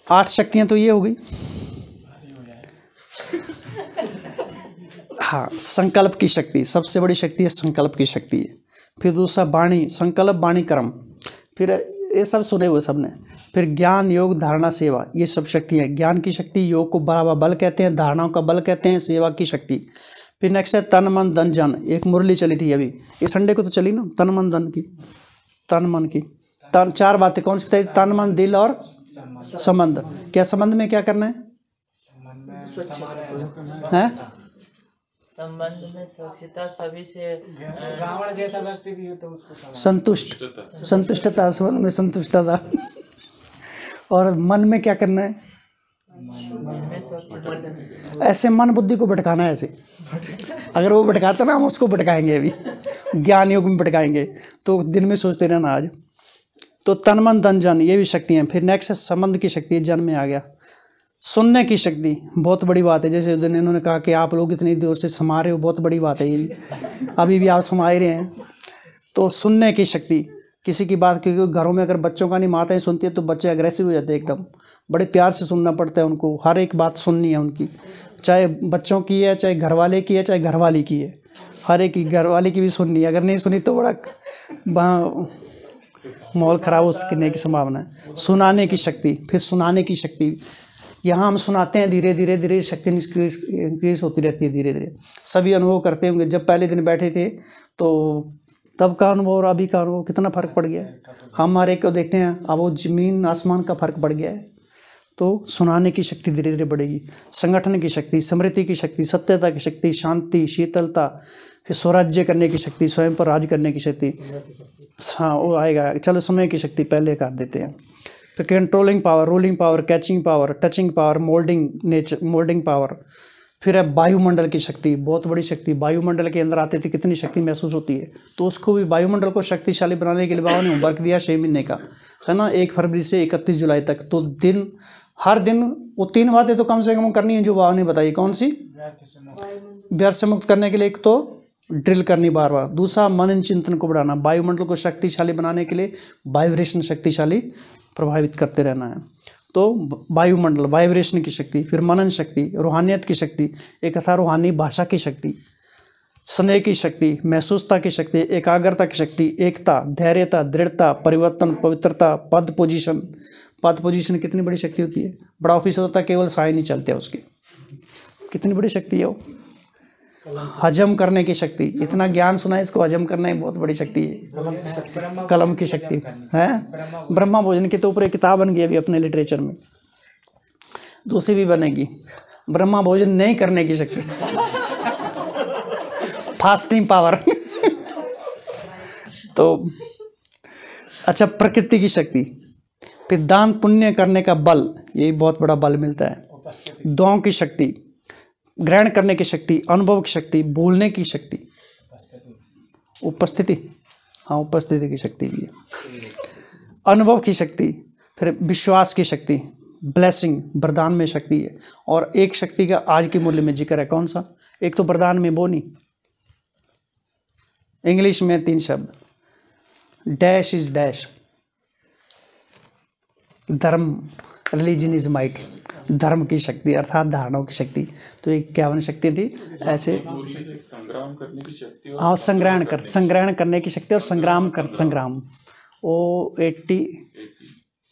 8 शक्तियाँ तो ये हो गई। हाँ, संकल्प की शक्ति सबसे बड़ी शक्ति है, संकल्प की शक्ति है। फिर दूसरा वाणी, संकल्प वाणी कर्म। फिर ये सब सुने हुए सबने। फिर ज्ञान, योग, धारणा, सेवा, ये सब शक्तियाँ। ज्ञान की शक्ति, योग को बढ़ावा बल कहते हैं, धारणाओं का बल कहते हैं, सेवा की शक्ति। फिर नेक्स्ट है तन मन धन जन। एक मुरली चली थी अभी, ये संडे को तो चली ना, तन मन धन की, तन मन की। तन 4 बातें कौन सी बताई? तन मन दिल और संबंध। क्या संबंध में क्या करना है? हैं? संबंध में स्वच्छता, सभी से रावण जैसा व्यक्ति भी हो तो उसको संतुष्ट, संतुष्टता, संबंध में संतुष्टता। और मन में क्या करना है? ऐसे मन बुद्धि को भटकाना है ऐसे। अगर वो भटकाता ना, हम उसको भटकाएंगे। अभी ज्ञान योग में भटकाएंगे, तो दिन में सोचते रहना आज। तो तन मन धन जन, ये भी शक्ति हैं। फिर नेक्स्ट है संबंध की शक्ति, जन में आ गया। सुनने की शक्ति, बहुत बड़ी बात है। जैसे उस दिन इन्होंने कहा कि आप लोग इतनी दूर से समा रहे हो, बहुत बड़ी बात है ये भी। अभी भी आप समा ही रहे हैं। तो सुनने की शक्ति, किसी की बात, क्योंकि घरों में अगर बच्चों का नहीं माताएं सुनती है तो बच्चे अग्रेसिव हो जाते हैं एकदम। बड़े प्यार से सुनना पड़ता है उनको, हर एक बात सुननी है उनकी, चाहे बच्चों की है, चाहे घरवाले की है, चाहे घरवाली की है। हर एक की, घरवाले की भी सुननी है। अगर नहीं सुनी तो बड़ा माहौल ख़राब होने की संभावना है। सुनाने की शक्ति, फिर सुनाने की शक्ति, यहाँ हम सुनाते हैं, धीरे धीरे धीरे शक्ति इंक्रीज होती रहती है धीरे धीरे। सभी अनुभव करते होंगे, जब पहले दिन बैठे थे तो तब का अनुभव और अभी का अनुभव कितना फ़र्क पड़ गया है। हमारे को देखते हैं, अब वो ज़मीन आसमान का फ़र्क पड़ गया है। तो सुनाने की शक्ति धीरे धीरे बढ़ेगी। संगठन की शक्ति, स्मृति की शक्ति, सत्यता की शक्ति, शांति, शीतलता, फिर स्वराज्य करने की शक्ति, स्वयं पर राज करने की शक्ति। हाँ, वो आएगा। चलो, समय की शक्ति पहले कर देते हैं। फिर controlling power, ruling power, catching power, touching power, moulding power. फिर है वायुमंडल की शक्ति, बहुत बड़ी शक्ति। वायुमंडल के अंदर आते थे, कितनी शक्ति महसूस होती है। तो उसको भी, वायुमंडल को शक्तिशाली बनाने के लिए बाबा ने होमवर्क दिया 6 महीने का, है ना, 1 फरवरी से 31 जुलाई तक। तो दिन, हर दिन वो 3 बातें तो कम से कम करनी है जो बाबा ने बताई। कौन सी? व्यर्थ से मुक्त करने के लिए एक तो ड्रिल करनी बार बार, दूसरा मनन चिंतन को बढ़ाना, वायुमंडल को शक्तिशाली बनाने के लिए वाइब्रेशन शक्तिशाली प्रभावित करते रहना है। तो वायुमंडल, वाइब्रेशन की शक्ति, फिर मनन शक्ति, रूहानियत की शक्ति, एक था रूहानी भाषा की शक्ति, स्नेह की शक्ति, महसूसता की शक्ति, एकाग्रता की शक्ति, एकता, धैर्यता, दृढ़ता, परिवर्तन, पवित्रता, पद पोजीशन। पद पोजीशन कितनी बड़ी शक्ति होती है। बड़ा ऑफिस होता है, केवल साए नहीं चलते उसके, कितनी बड़ी शक्ति है वो। हजम करने की शक्ति, इतना ज्ञान सुना है, इसको हजम करना ही बहुत बड़ी शक्ति है। कलम की शक्ति है। ब्रह्मा भोजन के तो ऊपर एक किताब बन गई अभी अपने लिटरेचर में, दूसरी भी बनेगी। ब्रह्मा भोजन नहीं करने की शक्ति, फास्टिंग पावर। तो अच्छा, प्रकृति की शक्ति, फिर दान पुण्य करने का बल, यही बहुत बड़ा बल मिलता है। दुआओं की शक्ति, ग्रहण करने की शक्ति, अनुभव की शक्ति, भूलने की शक्ति, उपस्थिति, हाँ उपस्थिति की शक्ति भी है। अनुभव की शक्ति, फिर विश्वास की शक्ति, ब्लेसिंग, वरदान में शक्ति है। और एक शक्ति का आज की मूल्य में जिक्र है, कौन सा? एक तो वरदान में बोनी, इंग्लिश में 3 शब्द, डैश इज डैश, धर्म, रिलीजन इज माइट, धर्म की शक्ति अर्थात धारणाओं की शक्ति। तो ये 51 शक्ति थी ऐसे। संग्राम करने की शक्ति, हाँ, संग्रहण करने की शक्ति और संग्राम वो 80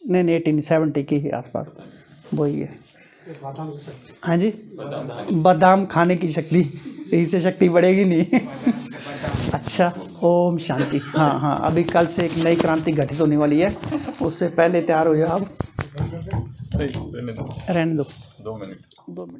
नहीं 70 के आसपास वही है। हाँ जी, बादाम खाने की शक्ति, इससे शक्ति बढ़ेगी नहीं। अच्छा, ओम शांति। हाँ हाँ, अभी कल से एक नई क्रांति घटित होने वाली है, उससे पहले तैयार हो जाओ आप। रहने दो 2 मिनट।